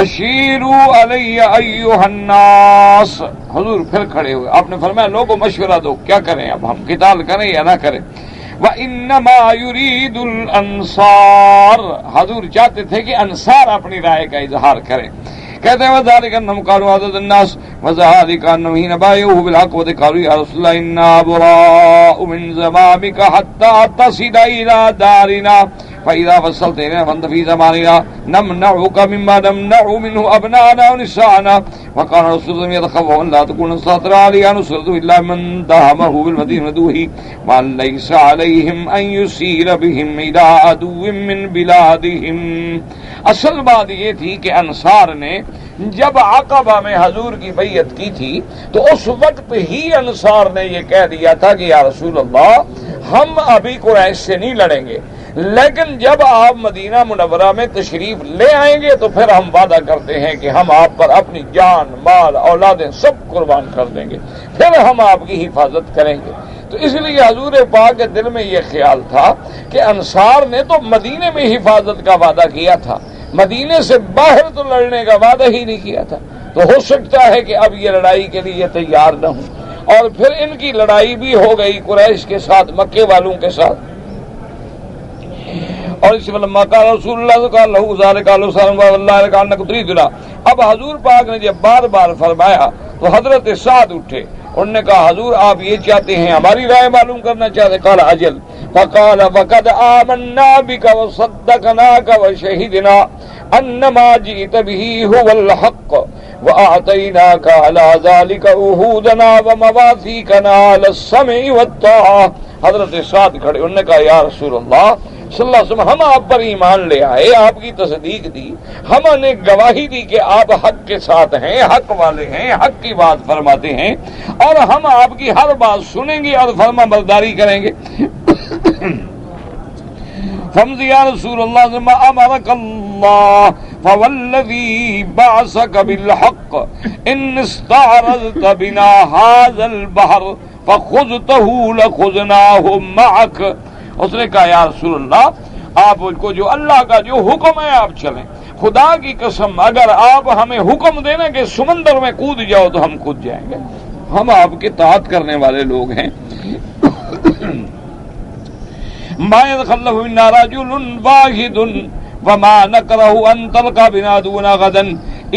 اشیروا علی ایها الناس. حضور پھر کھڑے ہوئے، آپ نے فرمایا لوگوں مشورہ دو کیا کریں، اب ہم قتال کریں یا نہ کریں. وَإِنَّمَا يُرِيدُ الْأَنصَارِ، حضور چاہتے تھے کہ انصار اپنی رائے کا اظہار کریں. کہتے ہیں وَذَلِكَ أَنَّهُمْ قَالُوا عَدَدَ النَّاسِ وَذَلِكَ أَنَّهُمْ حِينَ بَايَعُوهُ بِالْحَقِّ وَقَالُوا يَا رَسُولَ اللَّهِ إِنَّا بُرَاءُ مِنْ زَمَامِكَ حَتَّى تَصِلَ إِلَى دَارِنَا فَإِذَا وَصَلْتَ إِلَيْنَا فَأَنْتَ فِي زَمَانِنَا نَمْنَعُكَ مِمَّا نَمْنَعُ مِنْهُ أَبْنَاءَنَا وَنِسَاءَنَا. وَقَالَ رَسُولُ اللَّهِ يَتَخَوَّفُ أَنْ لَا تَكُونَ السَّاطِرَ عَلَيْهِ نُصْرَةُ إِلَّا مَنْ دَهَمَهُ بِالْمَدِينَةِ وَدُوهِ وَأَنْ لَيْسَ عَلَيْهِمْ أَنْ يُسِيرَ بِهِمْ إِلَىٰ عَدُوٍّ مِّنْ بِلَادِهِمْ. اصل بات یہ تھی کہ انصار نے جب عقبہ میں حضور کی بیعت کی تھی تو اس وقت ہی انصار نے یہ کہہ دیا تھا کہ یا رسول اللہ ہم ابھی قریش سے نہیں لڑیں گے، لیکن جب آپ مدینہ منورہ میں تشریف لے آئیں گے تو پھر ہم وعدہ کرتے ہیں کہ ہم آپ پر اپنی جان مال اولادیں سب قربان کر دیں گے، پھر ہم آپ کی حفاظت کریں گے. تو اس لیے حضور پاک کے دل میں یہ خیال تھا کہ انصار نے تو مدینے میں حفاظت کا وعدہ کیا تھا، مدینے سے باہر تو لڑنے کا وعدہ ہی نہیں کیا تھا. تو ہو سکتا ہے کہ اب یہ لڑائی کے لیے تیار نہ ہوں، اور پھر ان کی لڑائی بھی ہو گئی قریش کے ساتھ، مکے والوں کے ساتھ. اور اس لما قال رسول اللہ قال له ذلك قال سلام والله لك انك تريد. اب حضور پاک نے جب بار بار فرمایا تو حضرت سعد اٹھے، انہوں نے کہا حضور آپ یہ چاہتے ہیں، ہماری رائے معلوم کرنا چاہتے. قال اجل. فقال وقد آمنا بك وصدقناك وشهدنا ان ما جئت به هو الحق واعطيناك على ذلك عهودنا ومواثيقنا على السمع والطاعة. حضرت سعد کھڑے، انہوں نے کہا یا رسول اللہ صلی اللہ علیہ وسلم ہم آپ پر ایمان لے آئے، آپ کی تصدیق دی، ہم نے گواہی دی کہ آپ حق کے ساتھ ہیں، حق والے ہیں، حق کی بات فرماتے ہیں، اور ہم آپ کی ہر بات سنیں گے اور فرما برداری کریں گے. فَامْضِ يَا رَسُولَ اللَّهِ مَا أَمَرَكَ اللَّهُ فَوَالَّذِي بَعَثَكَ بِالْحَقِّ إِنْ اسْتَعْرَضْتَ بِنَا هَٰذَا الْبَحْرَ فَخُذْتَهُ لَخُذْنَاهُ مَعَكَ. اس نے کہا یا رسول اللہ آپ کو جو اللہ کا جو حکم ہے آپ چلیں. خدا کی قسم اگر آپ ہمیں حکم دینا کہ سمندر میں کود جاؤ تو ہم کود جائیں گے. ہم آپ کی اطاعت کرنے والے لوگ ہیں. ما يتخلف منا رجل واحد وما نكره ان تلقى بنا دون غدا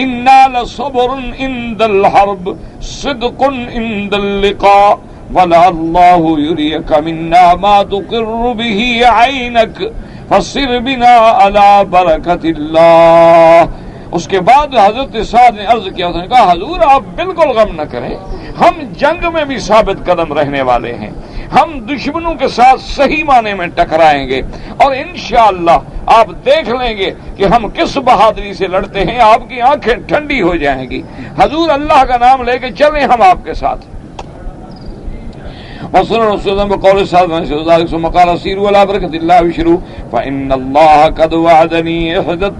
انا لصبر عند الحرب صدق عند اللقاء ولا الله يريك منا ما تقر به عينك فصر بنا على بركة الله. اس کے بعد حضرت سعد نے عرض کیا، اس نے کہا حضور آپ بالکل غم نہ کریں، ہم جنگ میں بھی ثابت قدم رہنے والے ہیں، ہم دشمنوں کے ساتھ صحیح معنی میں ٹکرائیں گے اور انشاءاللہ آپ دیکھ لیں گے کہ ہم کس بہادری سے لڑتے ہیں، آپ کی آنکھیں ٹھنڈی ہو جائیں گی. حضور اللہ کا نام لے کے چلیں ہم آپ کے ساتھ. وصل رسول اللہ بقول صاحب ثم قال سيروا على بركة الله وابشروا فإن الله قد وعدني إحدى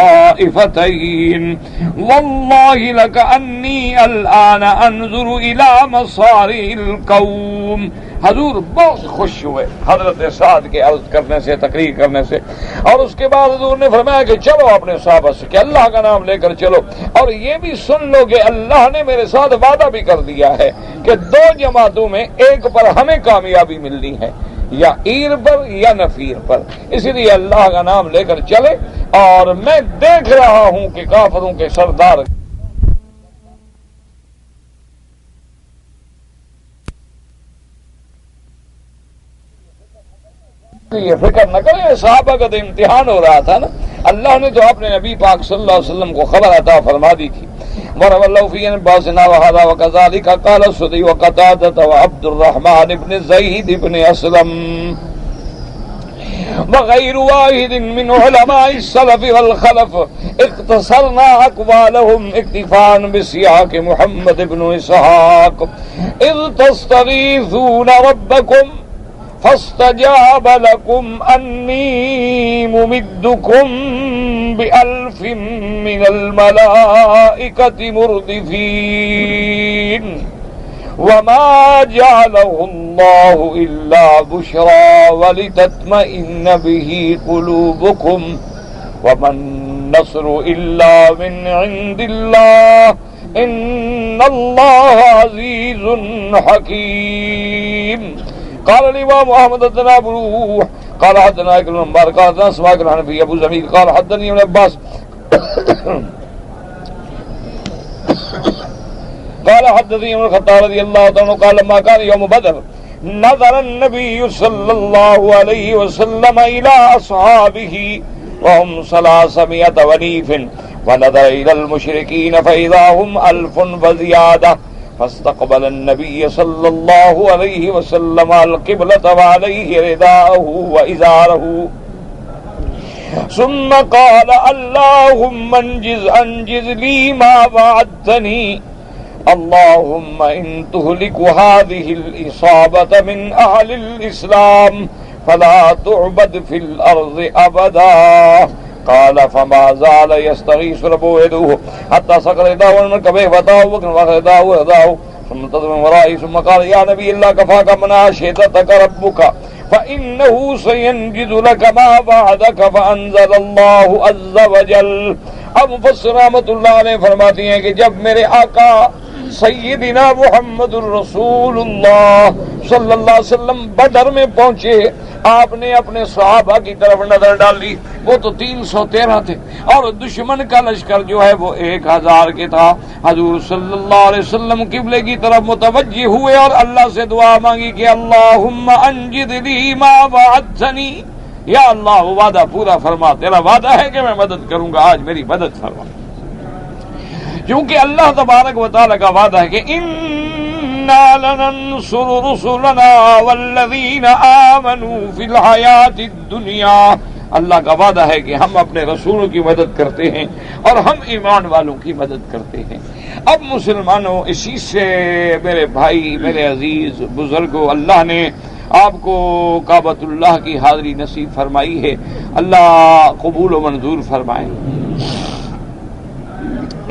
الطائفتين والله لكأني الآن أنظر إلى مصارع القوم. حضور بہت خوش ہوئے حضرت سعد کے عرض کرنے سے، تقریر کرنے سے، اور اس کے بعد حضور نے فرمایا کہ چلو اپنے صحابہ سے کہ اللہ کا نام لے کر چلو، اور یہ بھی سن لو کہ اللہ نے میرے ساتھ وعدہ بھی کر دیا ہے کہ دو جماعتوں میں ایک پر ہمیں کامیابی ملنی ہے، یا عیر پر یا نفیر پر. اسی لیے اللہ کا نام لے کر چلے. اور میں دیکھ رہا ہوں کہ کافروں کے سردار یہ فکر نہ کریں، صحابہ کا تو امتحان ہو رہا تھا نا. اللہ نے تو اپنے نبی پاک صلی اللہ علیہ وسلم کو خبر عطا فرما دی تھی. ورب اللہ فی انباسنا وهذا وكذلك قال السدي وقتادة وعبد الرحمن بن زيد بن اسلم وغير واحد من علماء السلف والخلف اختصرنا اقوالهم اكتفاء بسياق محمد بن اسحاق اذ تستغيثون ربكم فاستجاب لكم أني ممدكم بألف من الملائكة مردفين وما جعله الله إلا بشرى ولتطمئن به قلوبكم وما النصر إلا من عند الله إن الله عزيز حكيم. قال الإمام أحمد حدثنا أبو روح قال حدثنا ابن مبارك قال حدثنا سماك الحنفي أبو زميل قال حدثني ابن عباس قال حدثني ابن الخطاب رضي الله عنه قال لما كان يوم بدر نظر النبي صلى الله عليه وسلم إلى أصحابه وهم 300 ونيف ونظر إلى المشركين فإذا هم 1000 وزيادة فاستقبل النبي صلى الله عليه وسلم القبلة وعليه رداءه وإزاره ثم قال اللهم انجز لي ما وعدتني اللهم إن تهلك هذه الإصابة من أهل الإسلام فلا تعبد في الأرض أبدا. قال فما زال يستغيث ربه يدعوه حتى سقط يداه والمركبه فتاه بكر واخذ يداه ويداه ثم انتظر من ورائه ثم قال يا نبي الله كفاك من عاشيتك ربك فإنه سينجز لك ما بعدك فأنزل الله عز وجل. اب مفسر رحمۃ اللہ علیہ فرماتی ہیں کہ جب میرے آقا سیدنا محمد الرسول اللہ صلی اللہ علیہ وسلم بدر میں پہنچے، آپ نے اپنے صحابہ کی طرف نظر ڈالی. وہ تو 313 تھے اور دشمن کا لشکر جو ہے وہ 1000 کے تھا. حضور صلی اللہ علیہ وسلم قبلے کی طرف متوجہ ہوئے اور اللہ سے دعا مانگی کہ اللہم انجد لی ما وعدتنی، یا اللہ وہ وعدہ پورا فرما، تیرا وعدہ ہے کہ میں مدد کروں گا، آج میری مدد فرما. کیونکہ اللہ تبارک و تعالیٰ کا وعدہ ہے کہ اِنَّا لَنَنْصُرُ رُسُلَنَا وَالَّذِينَ آمَنُوا فِي الْحَيَاةِ الدُّنْيَا. اللہ کا وعدہ ہے کہ ہم اپنے رسولوں کی مدد کرتے ہیں اور ہم ایمان والوں کی مدد کرتے ہیں. اب مسلمانوں، اسی سے میرے بھائی، میرے عزیز بزرگوں، اللہ نے آپ کو کعبۃ اللہ کی حاضری نصیب فرمائی ہے. اللہ قبول و منظور فرمائے.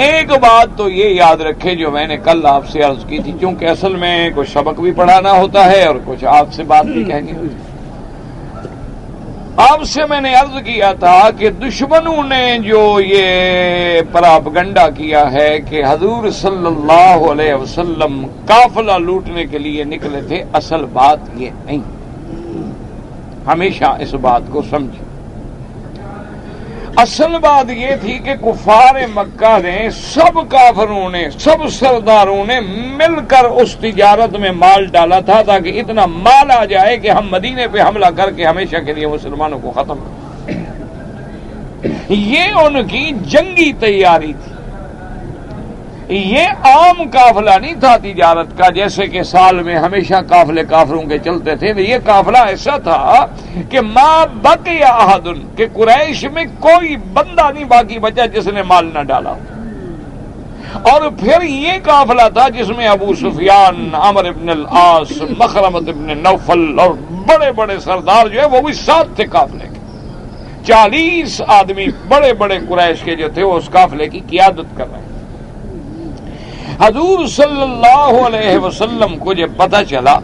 ایک بات تو یہ یاد رکھے جو میں نے کل آپ سے عرض کی تھی، کیونکہ اصل میں کچھ سبق بھی پڑھانا ہوتا ہے اور کچھ آپ سے بات بھی کہنی ہوئی. آپ سے میں نے عرض کیا تھا کہ دشمنوں نے جو یہ پراپگنڈا کیا ہے کہ حضور صلی اللہ علیہ وسلم قافلہ لوٹنے کے لیے نکلے تھے، اصل بات یہ نہیں. ہمیشہ اس بات کو سمجھیں. اصل بات یہ تھی کہ کفار مکہ نے، سب کافروں نے، سب سرداروں نے مل کر اس تجارت میں مال ڈالا تھا تاکہ اتنا مال آ جائے کہ ہم مدینے پہ حملہ کر کے ہمیشہ کے لیے مسلمانوں کو ختم کر. یہ ان کی جنگی تیاری تھی. یہ عام قافلہ نہیں تھا تجارت کا، جیسے کہ سال میں ہمیشہ قافلے کافروں کے چلتے تھے. یہ قافلہ ایسا تھا کہ ما بقی احد، کہ قریش میں کوئی بندہ نہیں باقی بچا جس نے مال نہ ڈالا. اور پھر یہ قافلہ تھا جس میں ابو سفیان، عمرو ابن العاص، مخرمۃ ابن نوفل اور بڑے بڑے سردار جو ہے وہ بھی ساتھ تھے قافلے کے. 40 آدمی بڑے بڑے قریش کے جو تھے وہ اس قافلے کی قیادت کر رہے ہیں. حضور صلی اللہ علیہ وسلم کو جب پتہ چلا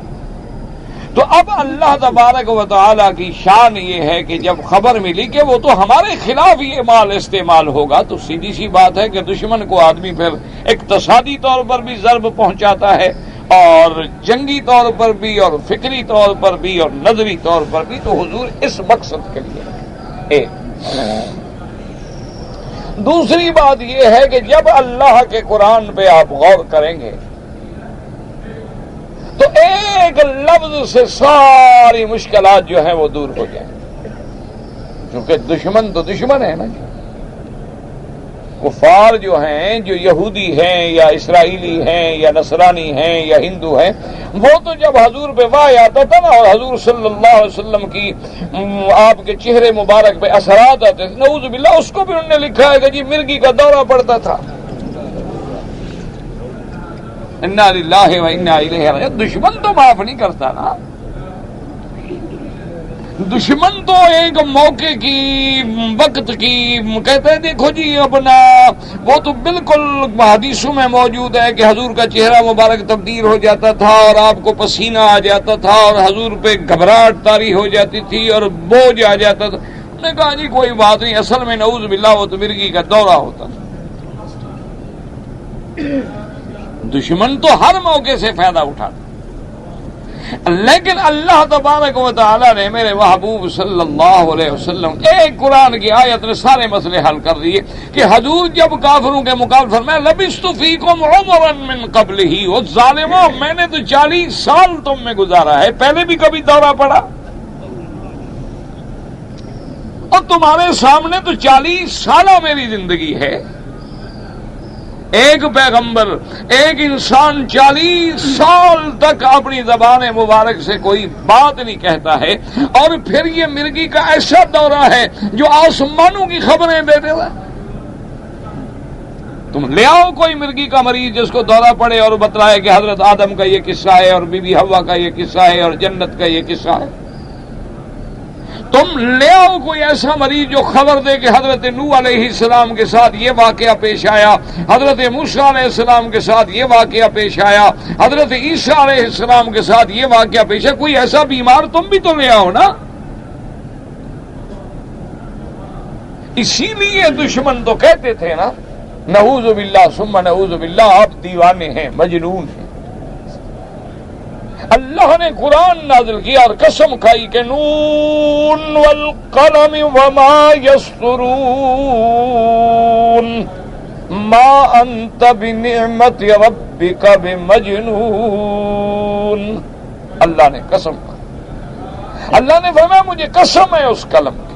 تو اب اللہ تبارک و تعالی کی شان یہ ہے کہ جب خبر ملی کہ وہ تو ہمارے خلاف یہ مال استعمال ہوگا تو سیدھی سی بات ہے کہ دشمن کو آدمی پھر اقتصادی طور پر بھی ضرب پہنچاتا ہے اور جنگی طور پر بھی اور فکری طور پر بھی اور نظری طور پر بھی. تو حضور اس مقصد کے لیے دوسری بات یہ ہے کہ جب اللہ کے قرآن پہ آپ غور کریں گے تو ایک لفظ سے ساری مشکلات جو ہیں وہ دور ہو جائیں. کیونکہ دشمن تو دشمن ہے نا. کفار جو ہیں، جو یہودی ہیں یا اسرائیلی ہیں یا نصرانی ہیں یا ہندو ہیں، وہ تو جب حضور پہ وحی آتا تھا نا اور حضور صلی اللہ علیہ وسلم کی آپ کے چہرے مبارک پہ اثرات آتے تھے، نعوذ باللہ، اس کو بھی انہوں نے لکھا ہے کہ جی مرگی کا دورہ پڑتا تھا. انا للہ و انا الیہ راجعون. دشمن تو معاف نہیں کرتا نا. دشمن تو ایک موقع کی، وقت کی، کہتے ہیں دیکھو جی اپنا، وہ تو بالکل حدیثوں میں موجود ہے کہ حضور کا چہرہ مبارک تبدیل ہو جاتا تھا اور آپ کو پسینہ آ جاتا تھا اور حضور پہ گھبراہٹ طاری ہو جاتی تھی اور بوجھ آ جاتا تھا. انہوں نے کہا جی کوئی بات نہیں، اصل میں نعوذ باللہ وہ تو مرگی کا دورہ ہوتا تھا. دشمن تو ہر موقع سے فائدہ اٹھاتا. لیکن اللہ تبارک و تعالی نے میرے محبوب صلی اللہ علیہ وسلم ایک قرآن کی آیت نے سارے مسئلے حل کر دیے کہ حضور جب کافروں کے مقابلے فرمایا لبثت فیکم عمرا من قبلہ، وہ ظالموں میں نے تو 40 سال تم میں گزارا ہے، پہلے بھی کبھی دورہ پڑا اور تمہارے سامنے تو 40 سالہ میری زندگی ہے. ایک پیغمبر، ایک انسان 40 سال تک اپنی زبان مبارک سے کوئی بات نہیں کہتا ہے اور پھر یہ مرگی کا ایسا دورہ ہے جو آسمانوں کی خبریں دے دے گا. تم لے آؤ کوئی مرگی کا مریض جس کو دورہ پڑے اور بتلائے کہ حضرت آدم کا یہ قصہ ہے اور بی بی حوا کا یہ قصہ ہے اور جنت کا یہ قصہ ہے. تم لے آؤ کوئی ایسا مریض جو خبر دے کہ حضرت نوح علیہ السلام کے ساتھ یہ واقعہ پیش آیا، حضرت موسیٰ علیہ السلام کے ساتھ یہ واقعہ پیش آیا، حضرت عیسیٰ علیہ السلام کے ساتھ یہ واقعہ پیش آیا. کوئی ایسا بیمار تم بھی تو لے آؤ نا. اسی لیے دشمن تو کہتے تھے نا، نعوذ باللہ ثم نعوذ باللہ، آپ دیوانے ہیں، مجنون ہیں. اللہ نے قرآن نازل کیا اور قسم کھائی کہ نون والقلم وما یسطرون ما انت بنعمت ربک بمجنون. اللہ نے قسم کھائی، اللہ نے فرمایا مجھے قسم ہے اس قلم کی،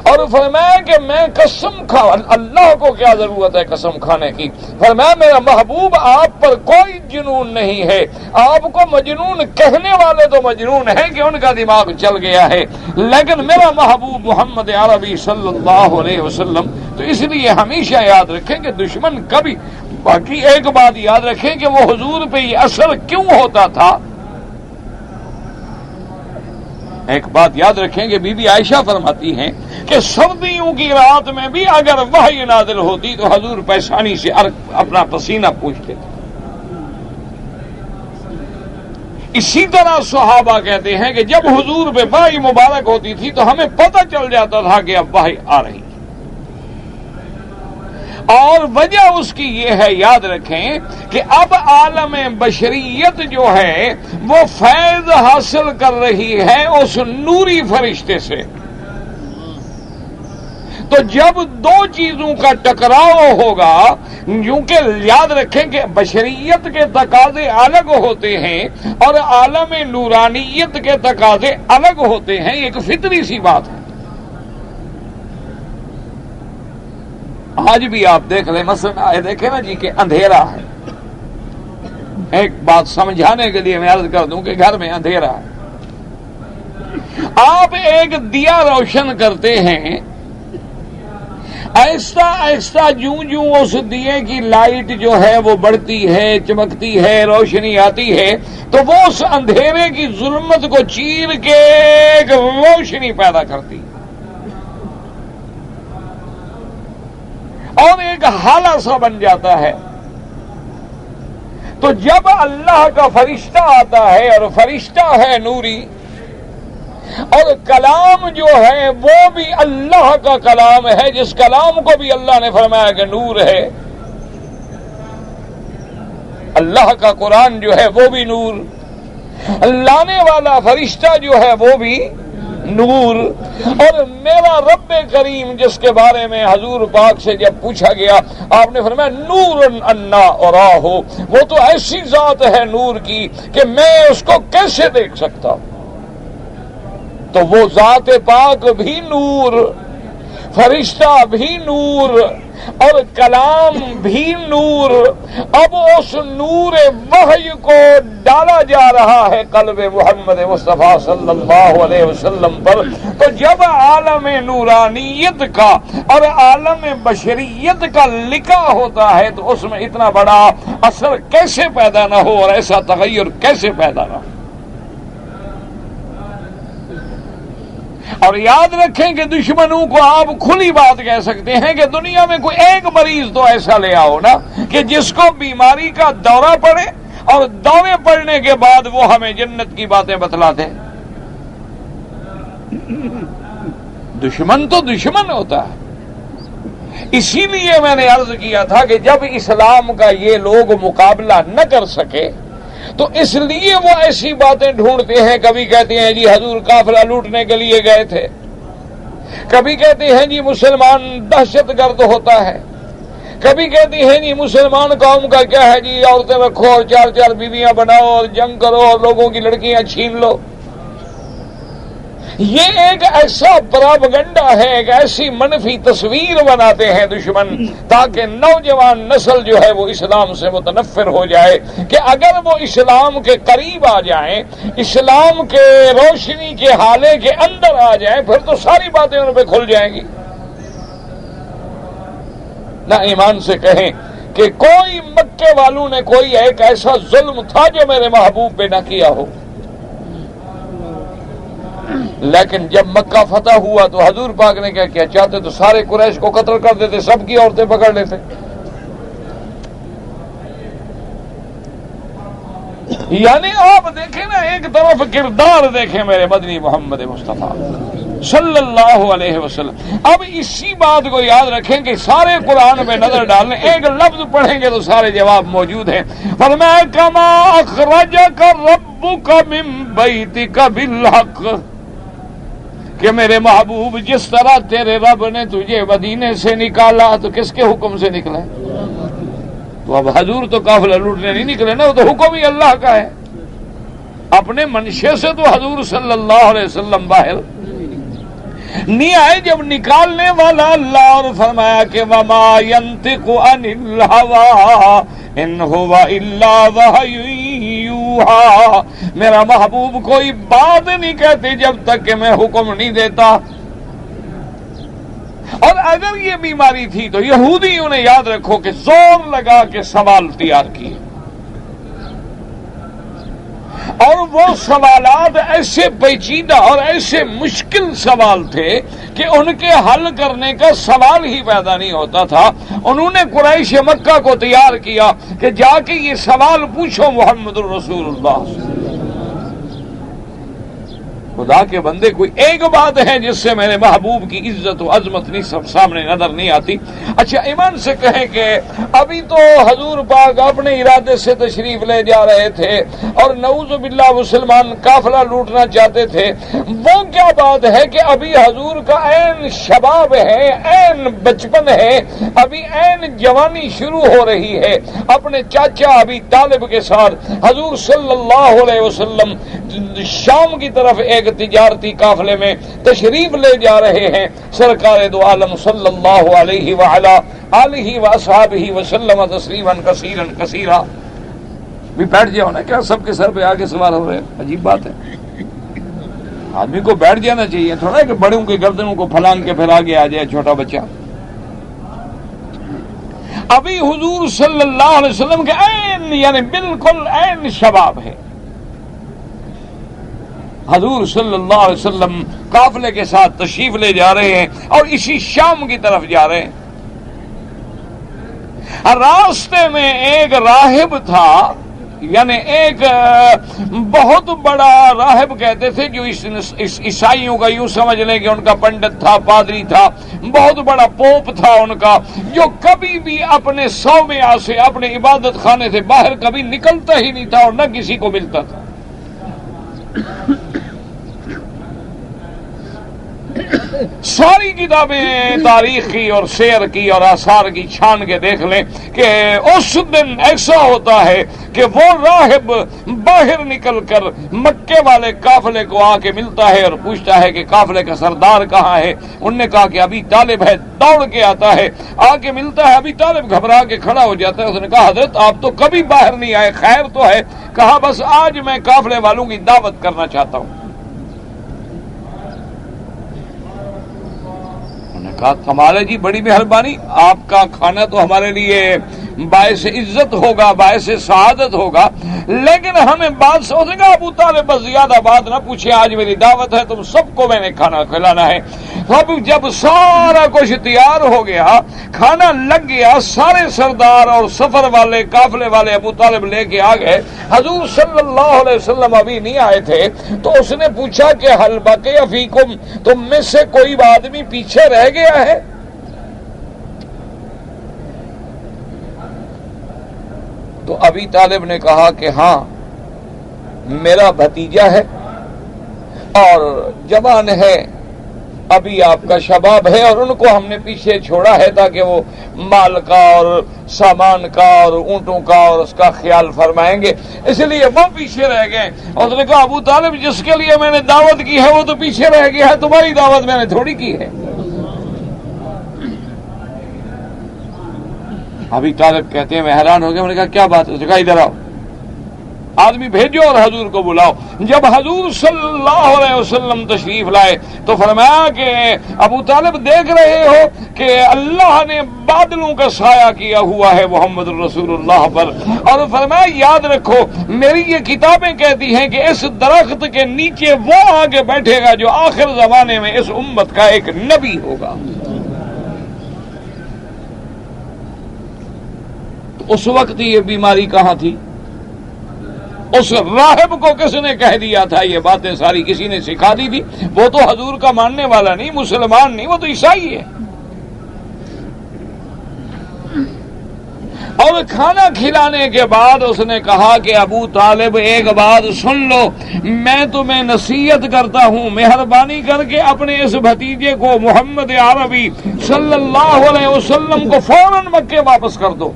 اور فرمایا کہ میں قسم کھا. اللہ کو کیا ضرورت ہے قسم کھانے کی؟ فرمایا میرا محبوب آپ پر کوئی جنون نہیں ہے، آپ کو مجنون کہنے والے تو مجنون ہیں کہ ان کا دماغ چل گیا ہے، لیکن میرا محبوب محمد عربی صلی اللہ علیہ وسلم. تو اس لیے ہمیشہ یاد رکھیں کہ دشمن کبھی، باقی ایک بات یاد رکھیں کہ وہ حضور پہ یہ اثر کیوں ہوتا تھا. ایک بات یاد رکھیں کہ بی بی عائشہ فرماتی ہیں کہ سردیوں کی رات میں بھی اگر وحی نازل ہوتی تو حضور پیشانی سے اپنا پسینہ پوچھتے تھے. اسی طرح صحابہ کہتے ہیں کہ جب حضور پہ وحی مبارک ہوتی تھی تو ہمیں پتہ چل جاتا تھا کہ اب وحی آ رہی، اور وجہ اس کی یہ ہے، یاد رکھیں کہ اب عالم بشریت جو ہے وہ فیض حاصل کر رہی ہے اس نوری فرشتے سے۔ تو جب دو چیزوں کا ٹکراؤ ہوگا، کیونکہ یاد رکھیں کہ بشریت کے تقاضے الگ ہوتے ہیں اور عالم نورانیت کے تقاضے الگ ہوتے ہیں، ایک فطری سی بات ہے۔ آج بھی آپ دیکھ لیں، مثلا دیکھیں نا جی کہ اندھیرا ہے، ایک بات سمجھانے کے لیے میں عرض کر دوں کہ گھر میں اندھیرا ہے، آپ ایک دیا روشن کرتے ہیں، آہستہ آہستہ جوں جوں اس دیے کی لائٹ جو ہے وہ بڑھتی ہے، چمکتی ہے، روشنی آتی ہے، تو وہ اس اندھیرے کی ظلمت کو چیر کے ایک روشنی پیدا کرتی اور ایک حالہ سا بن جاتا ہے۔ تو جب اللہ کا فرشتہ آتا ہے، اور فرشتہ ہے نوری، اور کلام جو ہے وہ بھی اللہ کا کلام ہے، جس کلام کو بھی اللہ نے فرمایا کہ نور ہے، اللہ کا قرآن جو ہے وہ بھی نور، لانے والا فرشتہ جو ہے وہ بھی نور، اور میرا رب کریم جس کے بارے میں حضور پاک سے جب پوچھا گیا، آپ نے فرمایا نور انا اراہ، وہ تو ایسی ذات ہے نور کی کہ میں اس کو کیسے دیکھ سکتا ہوں۔ تو وہ ذات پاک بھی نور، فرشتہ بھی نور، اور کلام بھی نور۔ اب اس نور وحی کو ڈالا جا رہا ہے قلب محمد مصطفیٰ صلی اللہ علیہ وسلم پر۔ تو جب عالم نورانیت کا اور عالم بشریت کا لقاء ہوتا ہے تو اس میں اتنا بڑا اثر کیسے پیدا نہ ہو اور ایسا تغیر کیسے پیدا نہ ہو۔ اور یاد رکھیں کہ دشمنوں کو آپ کھلی بات کہہ سکتے ہیں کہ دنیا میں کوئی ایک مریض تو ایسا لے آؤ نا کہ جس کو بیماری کا دورہ پڑے اور دورے پڑنے کے بعد وہ ہمیں جنت کی باتیں بتلاتے۔ دشمن تو دشمن ہوتا ہے۔ اسی لیے میں نے عرض کیا تھا کہ جب اسلام کا یہ لوگ مقابلہ نہ کر سکے تو اس لیے وہ ایسی باتیں ڈھونڈتے ہیں، کبھی کہتے ہیں جی حضور قافلہ لوٹنے کے لیے گئے تھے، کبھی کہتے ہیں جی مسلمان دہشت گرد ہوتا ہے، کبھی کہتے ہیں جی مسلمان قوم کا کیا ہے جی عورتیں رکھو اور چار چار بیویاں بناؤ اور جنگ کرو اور لوگوں کی لڑکیاں چھین لو۔ یہ ایک ایسا پراپگنڈا ہے، ایک ایسی منفی تصویر بناتے ہیں دشمن تاکہ نوجوان نسل جو ہے وہ اسلام سے متنفر ہو جائے، کہ اگر وہ اسلام کے قریب آ جائیں، اسلام کے روشنی کے حالے کے اندر آ جائیں، پھر تو ساری باتیں ان پہ کھل جائیں گی۔ نہ ایمان سے کہیں کہ کوئی مکے والوں نے کوئی ایک ایسا ظلم تھا جو میرے محبوب پہ نہ کیا ہو، لیکن جب مکہ فتح ہوا تو حضور پاک نے کیا کیا؟ چاہتے تو سارے قریش کو قتل کر دیتے، سب کی عورتیں پکڑ لیتے۔ یعنی آپ دیکھیں نا، ایک طرف کردار دیکھیں میرے مدنی محمد مصطفیٰ صلی اللہ علیہ وسلم۔ اب اسی بات کو یاد رکھیں کہ سارے قرآن میں نظر ڈالنے، ایک لفظ پڑھیں گے تو سارے جواب موجود ہیں۔ فرمایا کما اخرجک ربک من بیتک بالحق، کہ میرے محبوب جس طرح تیرے رب نے تجھے مدینے سے نکالا تو کس کے حکم سے نکلا؟ تو اب حضور تو قافلہ لوٹنے نہیں نکلے نا، وہ تو حکم ہی اللہ کا ہے۔ اپنے منشے سے تو حضور صلی اللہ علیہ وسلم باہر نہیں آئے، جب نکالنے والا اللہ، اور فرمایا کہ وما ينطق عن الهوى ان هو الا وحی یوحی، میرا محبوب کوئی بات نہیں کہتے جب تک کہ میں حکم نہیں دیتا۔ اور اگر یہ بیماری تھی تو یہودیوں نے، یاد رکھو، کہ زور لگا کے سوال تیار کیے، اور وہ سوالات ایسے پیچیدہ اور ایسے مشکل سوال تھے کہ ان کے حل کرنے کا سوال ہی پیدا نہیں ہوتا تھا۔ انہوں نے قریش مکہ کو تیار کیا کہ جا کے یہ سوال پوچھو محمد الرسول اللہ، خدا کے بندے کوئی ایک بات ہے جس سے میرے محبوب کی عزت و عظمت نہیں سب سامنے نظر نہیں آتی. اچھا ایمان سے کہیں کہ ابھی تو حضور پاک اپنے ارادے سے تشریف لے جا رہے تھے اور نعوذ باللہ مسلمان قافلہ لوٹنا چاہتے تھے. وہ کیا بات ہے کہ ابھی حضور کا عین شباب ہے، عین بچپن ہے، ابھی عین جوانی شروع ہو رہی ہے. اپنے چاچا ابھی طالب کے ساتھ حضور صلی اللہ علیہ وسلم شام کی طرف ایک تجارتی قافلے میں تشریف لے جا رہے ہیں. سرکار دو عالم صلی اللہ علیہ وعلا آلہ واصحابہ وسلم تسلیما کثیرا کثیرا. بھی بیٹھ جاؤ نا، کیا سب کے سر پہ آگے سوار ہو رہے ہیں؟ عجیب بات ہے. آدمی کو بیٹھ جانا چاہیے، تھوڑا کہ بڑوں کی گردنوں کو پھلانگ کے پھر آگے آ جائے چھوٹا بچہ. ابھی حضور صلی اللہ علیہ وسلم کے عین یعنی بالکل عین شباب ہے. حضور صلی اللہ علیہ وسلم قافلے کے ساتھ تشریف لے جا رہے ہیں اور اسی شام کی طرف جا رہے ہیں. راستے میں ایک راہب تھا، یعنی ایک بہت بڑا راہب کہتے تھے جو اس عیسائیوں کا یوں سمجھ لیں کہ ان کا پنڈت تھا، پادری تھا، بہت بڑا پوپ تھا ان کا، جو کبھی بھی اپنے صومعہ سے اپنے عبادت خانے سے باہر کبھی نکلتا ہی نہیں تھا اور نہ کسی کو ملتا تھا. ساری کتابیں تاریخ کی اور سیر کی اور آثار کی چھان کے دیکھ لیں کہ اس دن ایسا ہوتا ہے کہ وہ راہب باہر نکل کر مکے والے قافلے کو آ کے ملتا ہے اور پوچھتا ہے کہ قافلے کا سردار کہاں ہے. انہوں نے کہا کہ ابھی طالب ہے. دوڑ کے آتا ہے، آ کے ملتا ہے. ابھی طالب گھبرا کے کھڑا ہو جاتا ہے. اس نے کہا حضرت آپ تو کبھی باہر نہیں آئے، خیر تو ہے؟ کہا بس آج میں قافلے والوں کی دعوت کرنا چاہتا ہوں. کہا کمال ہے جی، بڑی مہربانی، آپ کا کھانا تو ہمارے لیے باعث عزت ہوگا، باعث سعادت ہوگا، لیکن ہمیں بات سمجھے گا ابو طالب بس زیادہ بات نہ پوچھے، آج میری دعوت ہے، تم سب کو میں نے کھانا کھلانا ہے. اب جب سارا کچھ تیار ہو گیا، کھانا لگ گیا، سارے سردار اور سفر والے قافلے والے ابو طالب لے کے آ گئے. حضور صلی اللہ علیہ وسلم ابھی نہیں آئے تھے تو اس نے پوچھا کہ حل بقی فیکم، تم میں سے کوئی آدمی پیچھے رہ گیا ہے؟ تو ابی طالب نے کہا کہ ہاں، میرا بھتیجا ہے اور جوان ہے، ابھی آپ کا شباب ہے، اور ان کو ہم نے پیچھے چھوڑا ہے تاکہ وہ مال کا اور سامان کا اور اونٹوں کا اور اس کا خیال فرمائیں گے، اس لیے وہ پیچھے رہ گئے. اور اس نے کہا ابو طالب جس کے لیے میں نے دعوت کی ہے وہ تو پیچھے رہ گیا ہے، تمہاری دعوت میں نے تھوڑی کی ہے. ابھی طالب کہتے ہیں میں حیران ہو گیا. میں نے کہا کیا بات ہے؟ اس نے کہا ادھر آؤ، آدمی بھیجو اور حضور کو بلاؤ. جب حضور صلی اللہ علیہ وسلم تشریف لائے تو فرمایا کہ ابو طالب دیکھ رہے ہو کہ اللہ نے بادلوں کا سایہ کیا ہوا ہے محمد رسول اللہ پر، اور فرمایا یاد رکھو میری یہ کتابیں کہتی ہیں کہ اس درخت کے نیچے وہ آگے بیٹھے گا جو آخر زمانے میں اس امت کا ایک نبی ہوگا. اس وقت یہ بیماری کہاں تھی؟ اس راہب کو کس نے کہہ دیا تھا یہ باتیں ساری؟ کسی نے سکھا دی تھی؟ وہ تو حضور کا ماننے والا نہیں، مسلمان نہیں، وہ تو عیسائی ہے. اور کھانا کھلانے کے بعد اس نے کہا کہ ابو طالب ایک بات سن لو، میں تمہیں نصیحت کرتا ہوں، مہربانی کر کے اپنے اس بھتیجے کو محمد عربی صلی اللہ علیہ وسلم کو فوراً مکے واپس کر دو.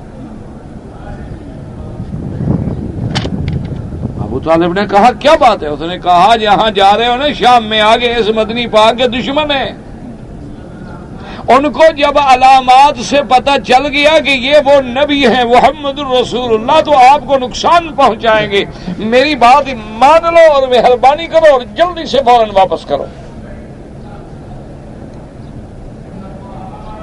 ابو طالب نے کہا کیا بات ہے؟ اس نے کہا جہاں جا رہے ہو نا شام میں، آگے اس مدنی پاک کے دشمن ہیں، ان کو جب علامات سے پتہ چل گیا کہ یہ وہ نبی ہیں محمد الرسول اللہ تو آپ کو نقصان پہنچائیں گے. میری بات مان لو اور مہربانی کرو اور جلدی سے فوراً واپس کرو.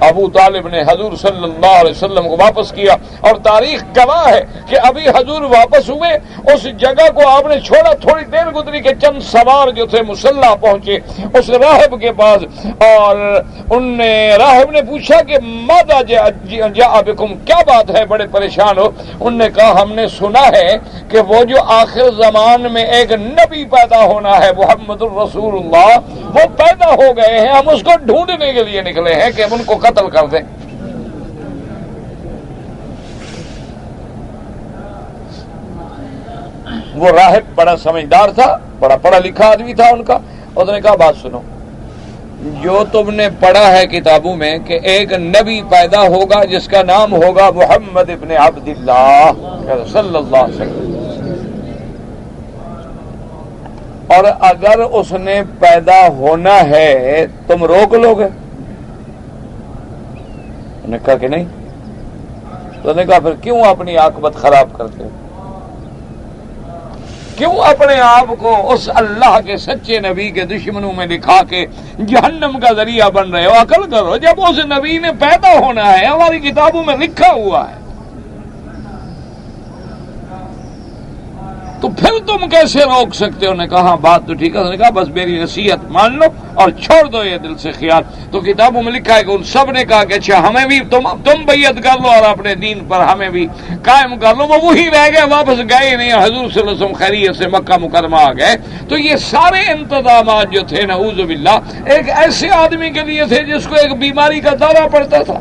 ابو طالب نے حضور صلی اللہ علیہ وسلم کو واپس کیا، اور تاریخ گواہ ہے کہ ابھی حضور واپس ہوئے، اس جگہ کو آپ نے چھوڑا، تھوڑی دیر گزری کہ چند سوار جو تھے مسلح پہنچے اس راہب کے پاس، اور راہب نے پوچھا کہ ماذا جاء بکم، کیا بات ہے، بڑے پریشان ہو؟ انہوں نے کہا ہم نے سنا ہے کہ وہ جو آخر زمان میں ایک نبی پیدا ہونا ہے محمد الرسول اللہ، وہ پیدا ہو گئے ہیں، ہم اس کو ڈھونڈنے کے لیے نکلے ہیں کہ ہم ان کو قتل کر دیں۔ وہ راہب بڑا سمجھدار تھا، بڑا پڑھا لکھا آدمی تھا ان کا، اس نے کہا بات سنو، جو تم نے پڑھا ہے کتابوں میں کہ ایک نبی پیدا ہوگا جس کا نام ہوگا محمد ابن عبداللہ صلی اللہ علیہ وسلم، اور اگر اس نے پیدا ہونا ہے تم روک لو گے؟ انہوں نے کہا کہ نہیں۔ تو نے کہا پھر کیوں اپنی عاقبت خراب کرتے ہو؟ کیوں اپنے آپ کو اس اللہ کے سچے نبی کے دشمنوں میں دکھا کے جہنم کا ذریعہ بن رہے ہو؟ عقل کرو، جب اس نبی نے پیدا ہونا ہے، ہماری کتابوں میں لکھا ہوا ہے، تو پھر تم کیسے روک سکتے ہو؟ نے کہا بات تو ٹھیک ہے۔ نے کہا بس میری نصیحت مان لو اور چھوڑ دو یہ دل سے خیال۔ تو کتابوں میں لکھا ہے کہ ان سب نے کہا کہ اچھا ہمیں بھی تم بیعت کر لو اور اپنے دین پر ہمیں بھی قائم کر لو۔ وہ وہی رہ گئے، واپس گئے نہیں، حضور صلی اللہ علیہ وسلم خیریت سے مکہ مکرمہ آ گئے۔ تو یہ سارے انتظامات جو تھے نعوذ باللہ ایک ایسے آدمی کے لیے تھے جس کو ایک بیماری کا دورہ پڑتا تھا۔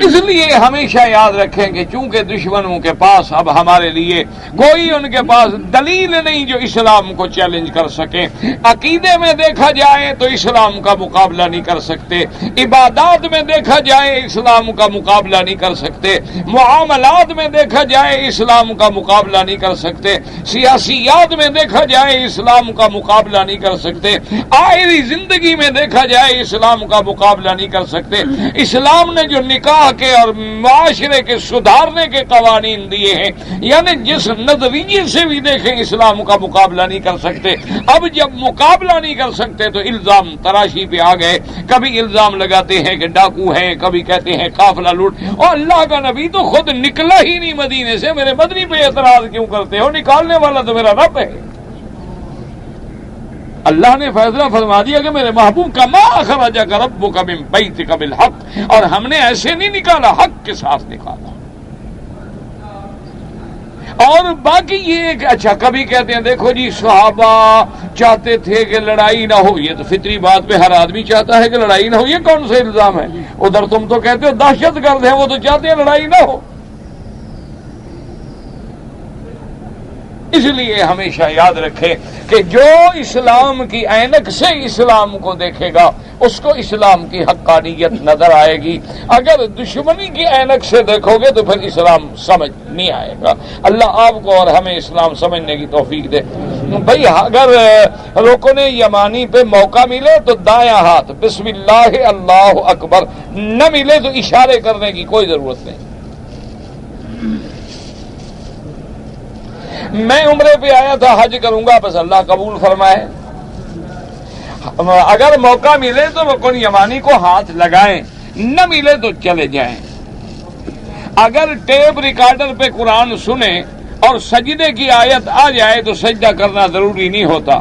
اس لیے ہمیشہ یاد رکھیں کہ چونکہ دشمنوں کے پاس اب ہمارے لیے کوئی ان کے پاس دلیل نہیں جو اسلام کو چیلنج کر سکے۔ عقیدے میں دیکھا جائے تو اسلام کا مقابلہ نہیں کر سکتے، عبادات میں دیکھا جائے اسلام کا مقابلہ نہیں کر سکتے، معاملات میں دیکھا جائے اسلام کا مقابلہ نہیں کر سکتے، سیاسیات میں دیکھا جائے اسلام کا مقابلہ نہیں کر سکتے، آئری زندگی میں دیکھا جائے اسلام کا مقابلہ نہیں کر سکتے۔ اسلام نے جو نکاح کے اور معاشرے کے سدھارنے کے قوانین دیے ہیں، یعنی جس نظریے سے بھی دیکھیں اسلام کا مقابلہ نہیں کر سکتے۔ اب جب مقابلہ نہیں کر سکتے تو الزام تراشی پہ آ گئے، کبھی الزام لگاتے ہیں کہ ڈاکو ہیں، کبھی کہتے ہیں قافلہ لوٹ، اور اللہ کا نبی تو خود نکلا ہی نہیں مدینے سے، میرے مدنی پہ اعتراض کیوں کرتے ہو؟ نکالنے والا تو میرا رب ہے۔ اللہ نے فیصلہ فرما دیا کہ میرے محبوب کا ما اخرجک ربک من بیتک بالحق، اور ہم نے ایسے نہیں نکالا، حق کے ساتھ نکالا۔ اور باقی یہ کہ اچھا کبھی کہتے ہیں دیکھو جی صحابہ چاہتے تھے کہ لڑائی نہ ہو، یہ تو فطری بات پہ ہر آدمی چاہتا ہے کہ لڑائی نہ ہو، یہ کون سا الزام ہے؟ ادھر تم تو کہتے ہو دہشت گرد ہیں، وہ تو چاہتے ہیں لڑائی نہ ہو۔ اس لیے ہمیشہ یاد رکھے کہ جو اسلام کی عینک سے اسلام کو دیکھے گا اس کو اسلام کی حقانیت نظر آئے گی، اگر دشمنی کی عینک سے دیکھو گے تو پھر اسلام سمجھ نہیں آئے گا۔ اللہ آپ کو اور ہمیں اسلام سمجھنے کی توفیق دے۔ بھئی اگر رکن یمانی پہ موقع ملے تو دایاں ہاتھ بسم اللہ اللہ اکبر، نہ ملے تو اشارے کرنے کی کوئی ضرورت نہیں۔ میں عمرے پہ آیا تھا، حج کروں گا، بس اللہ قبول فرمائے۔ اگر موقع ملے تو رکن یمانی کو ہاتھ لگائیں، نہ ملے تو چلے جائیں۔ اگر ٹیپ ریکارڈر پہ قرآن سنیں اور سجدے کی آیت آ جائے تو سجدہ کرنا ضروری نہیں ہوتا۔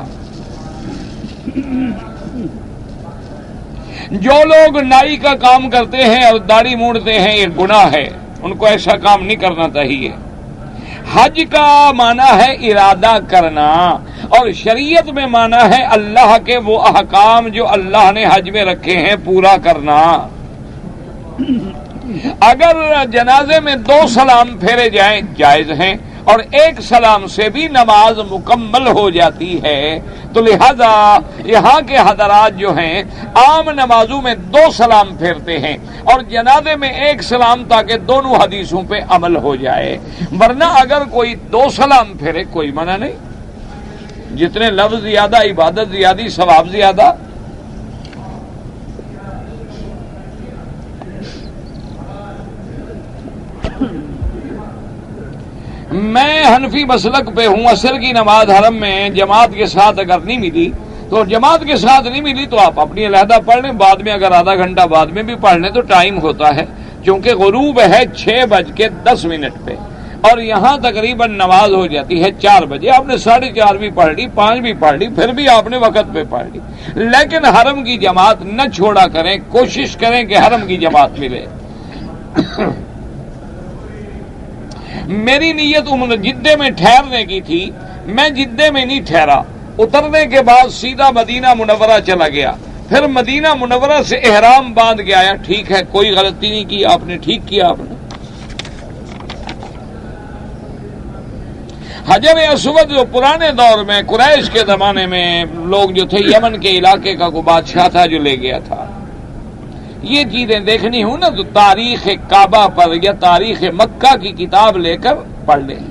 جو لوگ نائی کا کام کرتے ہیں اور داڑھی مونڈتے ہیں یہ گناہ ہے، ان کو ایسا کام نہیں کرنا چاہیے۔ حج کا معنی ہے ارادہ کرنا، اور شریعت میں معنی ہے اللہ کے وہ احکام جو اللہ نے حج میں رکھے ہیں پورا کرنا۔ اگر جنازے میں 2 سلام پھیرے جائیں جائز ہیں، اور 1 سلام سے بھی نماز مکمل ہو جاتی ہے، تو لہذا یہاں کے حضرات جو ہیں عام نمازوں میں 2 سلام پھیرتے ہیں اور جنازے میں 1 سلام، تاکہ دونوں حدیثوں پہ عمل ہو جائے۔ ورنہ اگر کوئی 2 سلام پھیرے کوئی منع نہیں، جتنے لفظ زیادہ عبادت زیادہ ثواب زیادہ۔ میں حنفی مسلک پہ ہوں، عصر کی نماز حرم میں جماعت کے ساتھ اگر نہیں ملی تو تو جماعت کے ساتھ نہیں ملی تو آپ اپنی علیحدہ پڑھ لیں، بعد میں اگر آدھا گھنٹہ بعد میں بھی پڑھ لیں تو ٹائم ہوتا ہے، چونکہ غروب ہے 6:10 پہ اور یہاں تقریباً نماز ہو جاتی ہے 4 بجے. آپ نے 4:30 بھی پڑھ لی، 5 بھی پڑھ لی، پھر بھی آپ نے وقت پہ پڑھ لی. لیکن حرم کی جماعت نہ چھوڑا کریں، کوشش کریں کہ حرم کی جماعت ملے. میری نیت جدے میں ٹھہرنے کی تھی، میں جدے میں نہیں ٹھہرا، اترنے کے بعد سیدھا مدینہ منورہ چلا گیا، پھر مدینہ منورہ سے احرام باندھ کے آیا. ٹھیک ہے، کوئی غلطی نہیں کی آپ نے، ٹھیک کیا آپ نے. حجر اسود جو پرانے دور میں قریش کے زمانے میں لوگ جو تھے، یمن کے علاقے کا کوئی بادشاہ تھا جو لے گیا تھا. یہ چیزیں دیکھنی ہوں نا تو تاریخ کعبہ پر یا تاریخ مکہ کی کتاب لے کر پڑھ لیں.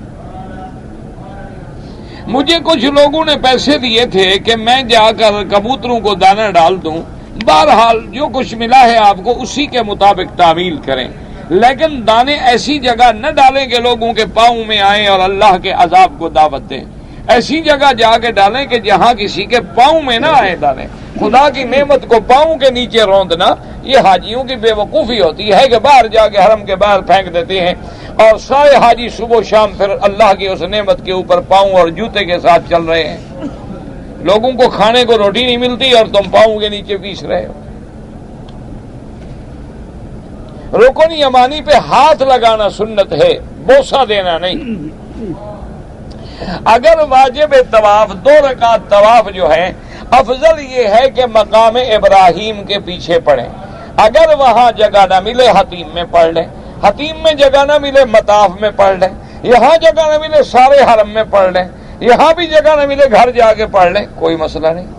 مجھے کچھ لوگوں نے پیسے دیے تھے کہ میں جا کر کبوتروں کو دانہ ڈال دوں. بہرحال جو کچھ ملا ہے آپ کو اسی کے مطابق تعمیل کریں، لیکن دانے ایسی جگہ نہ ڈالیں کہ لوگوں کے پاؤں میں آئیں اور اللہ کے عذاب کو دعوت دیں. ایسی جگہ جا کے ڈالیں کہ جہاں کسی کے پاؤں میں نہ آئے دانے. خدا کی نعمت کو پاؤں کے نیچے روندنا یہ حاجیوں کی بے وقوفی ہوتی ہے کہ باہر جا کے حرم کے باہر پھینک دیتے ہیں اور سارے حاجی صبح و شام پھر اللہ کی اس نعمت کے اوپر پاؤں اور جوتے کے ساتھ چل رہے ہیں. لوگوں کو کھانے کو روٹی نہیں ملتی اور تم پاؤں کے نیچے پیس رہے ہو. رکن یمانی پہ ہاتھ لگانا سنت ہے، بوسہ دینا نہیں. اگر واجب طواف 2 رکعت طواف جو ہے افضل یہ ہے کہ مقام ابراہیم کے پیچھے پڑھیں. اگر وہاں جگہ نہ ملے حتیم میں پڑھ لیں، حتیم میں جگہ نہ ملے مطاف میں پڑھ لیں، یہاں جگہ نہ ملے سارے حرم میں پڑھ لیں، یہاں بھی جگہ نہ ملے گھر جا کے پڑھ لیں، کوئی مسئلہ نہیں.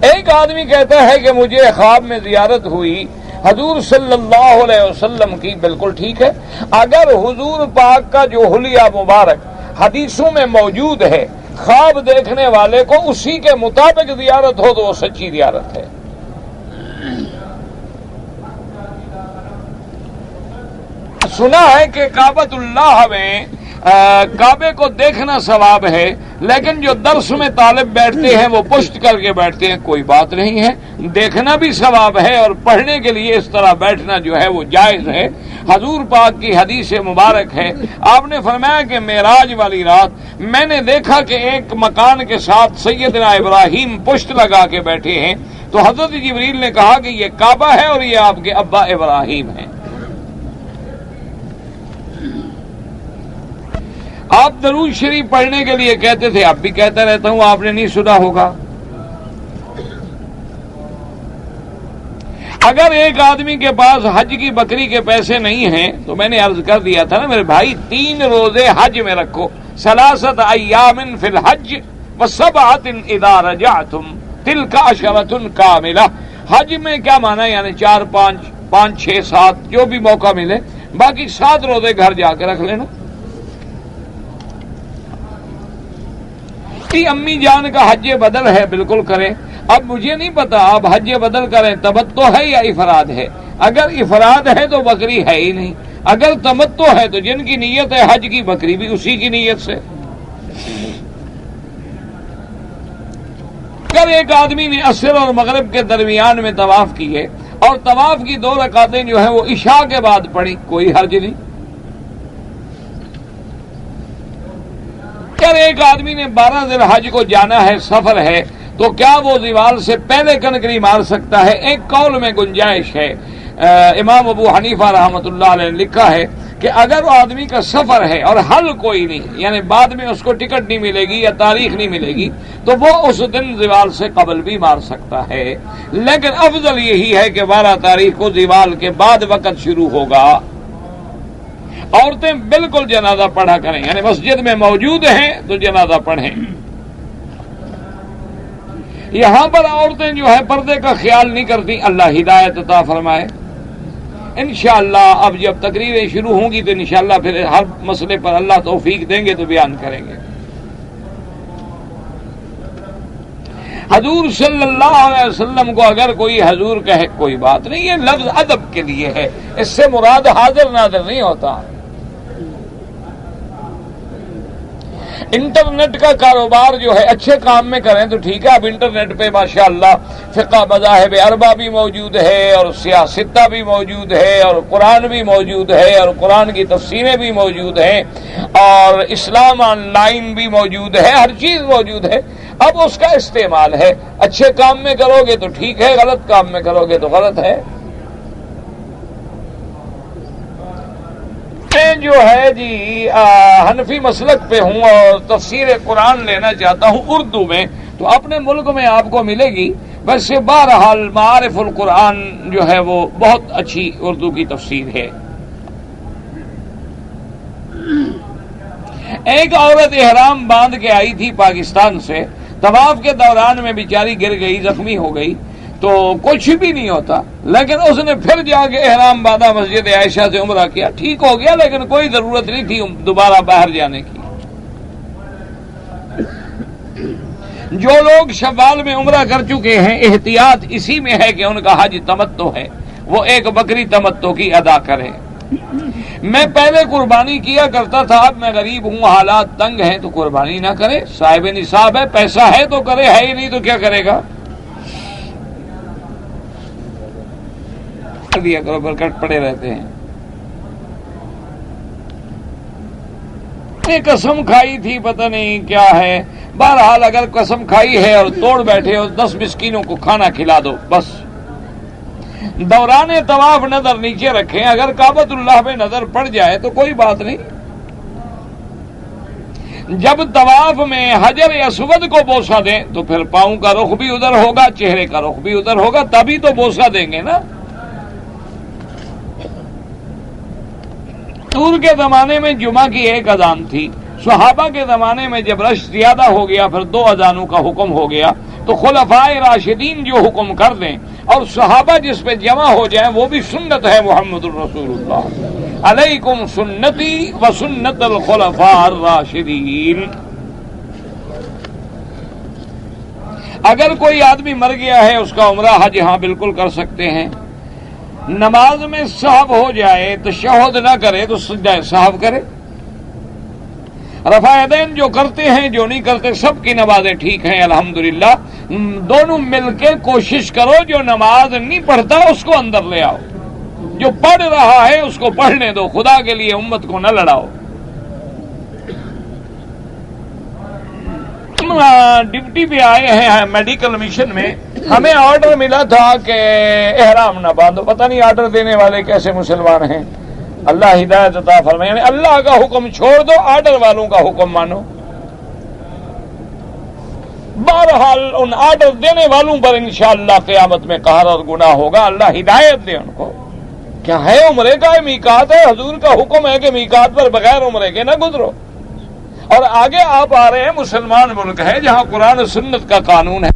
ایک آدمی کہتا ہے کہ مجھے خواب میں زیارت ہوئی حضور صلی اللہ علیہ وسلم کی. بالکل ٹھیک ہے، اگر حضور پاک کا جو حلیہ مبارک حدیثوں میں موجود ہے، خواب دیکھنے والے کو اسی کے مطابق زیارت ہو تو وہ سچی زیارت ہے. سنا ہے کہ کعبۃ اللہ میں کعبے کو دیکھنا ثواب ہے، لیکن جو درس میں طالب بیٹھتے ہیں وہ پشت کر کے بیٹھتے ہیں. کوئی بات نہیں ہے، دیکھنا بھی ثواب ہے اور پڑھنے کے لیے اس طرح بیٹھنا جو ہے وہ جائز ہے. حضور پاک کی حدیث مبارک ہے، آپ نے فرمایا کہ معراج والی رات میں نے دیکھا کہ ایک مکان کے ساتھ سیدنا ابراہیم پشت لگا کے بیٹھے ہیں. تو حضرت جبریل نے کہا کہ یہ کعبہ ہے اور یہ آپ کے ابا ابراہیم ہیں. آپ درود شریف پڑھنے کے لیے کہتے تھے، اب بھی کہتا رہتا ہوں، آپ نے نہیں سنا ہوگا. اگر ایک آدمی کے پاس حج کی بکری کے پیسے نہیں ہیں تو میں نے عرض کر دیا تھا نا میرے بھائی، 3 روزے حج میں رکھو. 3 ایام فی الحج و7 اذا رجعتم تلک عشرۃ کاملہ. حج میں کیا مانا؟ یعنی 4 5 6 7 جو بھی موقع ملے، باقی 7 روزے گھر جا کے رکھ لینا. امی جان کا حج بدل ہے، بالکل کریں. اب مجھے نہیں پتا آپ حج بدل کریں تمتع ہے یا افراد ہے. اگر افراد ہے تو بکری ہے ہی نہیں، اگر تمتع ہے تو جن کی نیت ہے حج کی بکری بھی اسی کی نیت سے. اگر ایک آدمی نے عصر اور مغرب کے درمیان میں طواف کیے اور طواف کی 2 رکعتیں جو ہیں وہ عشاء کے بعد پڑھی، کوئی حرج نہیں. اگر ایک آدمی نے 12 ذی الحج کو جانا ہے، سفر ہے، تو کیا وہ زوال سے پہلے کنکری مار سکتا ہے؟ ایک قول میں گنجائش ہے. امام ابو حنیفہ رحمۃ اللہ علیہ نے لکھا ہے کہ اگر وہ آدمی کا سفر ہے اور حل کوئی نہیں، یعنی بعد میں اس کو ٹکٹ نہیں ملے گی یا تاریخ نہیں ملے گی، تو وہ اس دن زوال سے قبل بھی مار سکتا ہے. لیکن افضل یہی ہے کہ 12 تاریخ کو زوال کے بعد وقت شروع ہوگا. عورتیں بالکل جنازہ پڑھا کریں، یعنی مسجد میں موجود ہیں تو جنازہ پڑھیں. یہاں پر عورتیں جو ہے پردے کا خیال نہیں کرتی، اللہ ہدایت عطا فرمائے. انشاءاللہ اب جب تقریریں شروع ہوں گی تو انشاءاللہ پھر ہر مسئلے پر اللہ توفیق دیں گے تو بیان کریں گے. حضور صلی اللہ علیہ وسلم کو اگر کوئی حضور کہے کوئی بات نہیں، یہ لفظ ادب کے لیے ہے، اس سے مراد حاضر ناظر نہیں ہوتا. انٹرنیٹ کا کاروبار جو ہے اچھے کام میں کریں تو ٹھیک ہے. اب انٹرنیٹ پہ ماشاءاللہ فقہ مذاہب اربع بھی موجود ہے اور سیاستہ بھی موجود ہے اور قرآن بھی موجود ہے اور قرآن کی تفسیریں بھی موجود ہیں اور اسلام آن لائن بھی موجود ہے, ہر چیز موجود ہے. اب اس کا استعمال ہے, اچھے کام میں کرو گے تو ٹھیک ہے, غلط کام میں کرو گے تو غلط ہے. میں جو ہے جی حنفی مسلک پہ ہوں اور تفسیر قرآن لینا چاہتا ہوں اردو میں, تو اپنے ملک میں آپ کو ملے گی. ویسے بہرحال معارف القرآن جو ہے وہ بہت اچھی اردو کی تفسیر ہے. ایک عورت احرام باندھ کے آئی تھی پاکستان سے, طواف کے دوران میں بیچاری گر گئی, زخمی ہو گئی, تو کچھ بھی نہیں ہوتا, لیکن اس نے پھر جا کے احرام باندھا, مسجد عائشہ سے عمرہ کیا, ٹھیک ہو گیا, لیکن کوئی ضرورت نہیں تھی دوبارہ باہر جانے کی. جو لوگ شوال میں عمرہ کر چکے ہیں احتیاط اسی میں ہے کہ ان کا حج تمتع ہے, وہ ایک بکری تمتع کی ادا کرے. میں پہلے قربانی کیا کرتا تھا, اب میں غریب ہوں, حالات تنگ ہیں, تو قربانی نہ کرے. صاحب نصاب ہے, پیسہ ہے تو کرے, ہے ہی نہیں تو کیا کرے گا. دیا کرو, برکت پڑے رہتے ہیں. قسم کھائی تھی, پتہ نہیں کیا ہے. بہرحال اگر قسم کھائی ہے اور توڑ بیٹھے ہو, 10 مسکینوں کو کھانا کھلا دو بس. دوران طواف نظر نیچے رکھیں, اگر کعبۃ اللہ میں نظر پڑ جائے تو کوئی بات نہیں. جب طواف میں حجر اسود کو بوسہ دیں تو پھر پاؤں کا رخ بھی ادھر ہوگا, چہرے کا رخ بھی ادھر ہوگا, تبھی تو بوسہ دیں گے نا. حضور کے زمانے میں جمعہ کی ایک اذان تھی, صحابہ کے زمانے میں جب رش زیادہ ہو گیا پھر 2 اذانوں کا حکم ہو گیا, تو خلفائے راشدین جو حکم کر دیں اور صحابہ جس پہ جمع ہو جائیں وہ بھی سنت ہے محمد الرسول اللہ. علیکم سنتی و سنت الخلفاء الراشدین. اگر کوئی آدمی مر گیا ہے اس کا عمرہ حج ہاں بالکل کر سکتے ہیں. نماز میں سہو ہو جائے تشہد نہ کرے تو سجدہ سہو کرے. رفع یدین جو کرتے ہیں جو نہیں کرتے سب کی نمازیں ٹھیک ہیں الحمدللہ. دونوں مل کے کوشش کرو, جو نماز نہیں پڑھتا اس کو اندر لے آؤ, جو پڑھ رہا ہے اس کو پڑھنے دو, خدا کے لیے امت کو نہ لڑاؤ. ڈیوٹی پہ آئے ہیں میڈیکل مشن میں, ہمیں آرڈر ملا تھا کہ احرام نہ باندھو. پتہ نہیں آرڈر دینے والے کیسے مسلمان ہیں, اللہ ہدایت عطا فرمائے. یعنی اللہ کا حکم چھوڑ دو, آرڈر والوں کا حکم مانو. بہرحال ان آرڈر دینے والوں پر انشاءاللہ قیامت میں قہر اور گناہ ہوگا, اللہ ہدایت دے ان کو. کیا ہے عمرے کا میقات ہے, حضور کا حکم ہے کہ میقات پر بغیر عمرے کے نہ گزرو. اور آگے آپ آ رہے ہیں مسلمان ملک ہے جہاں قرآن و سنت کا قانون ہے.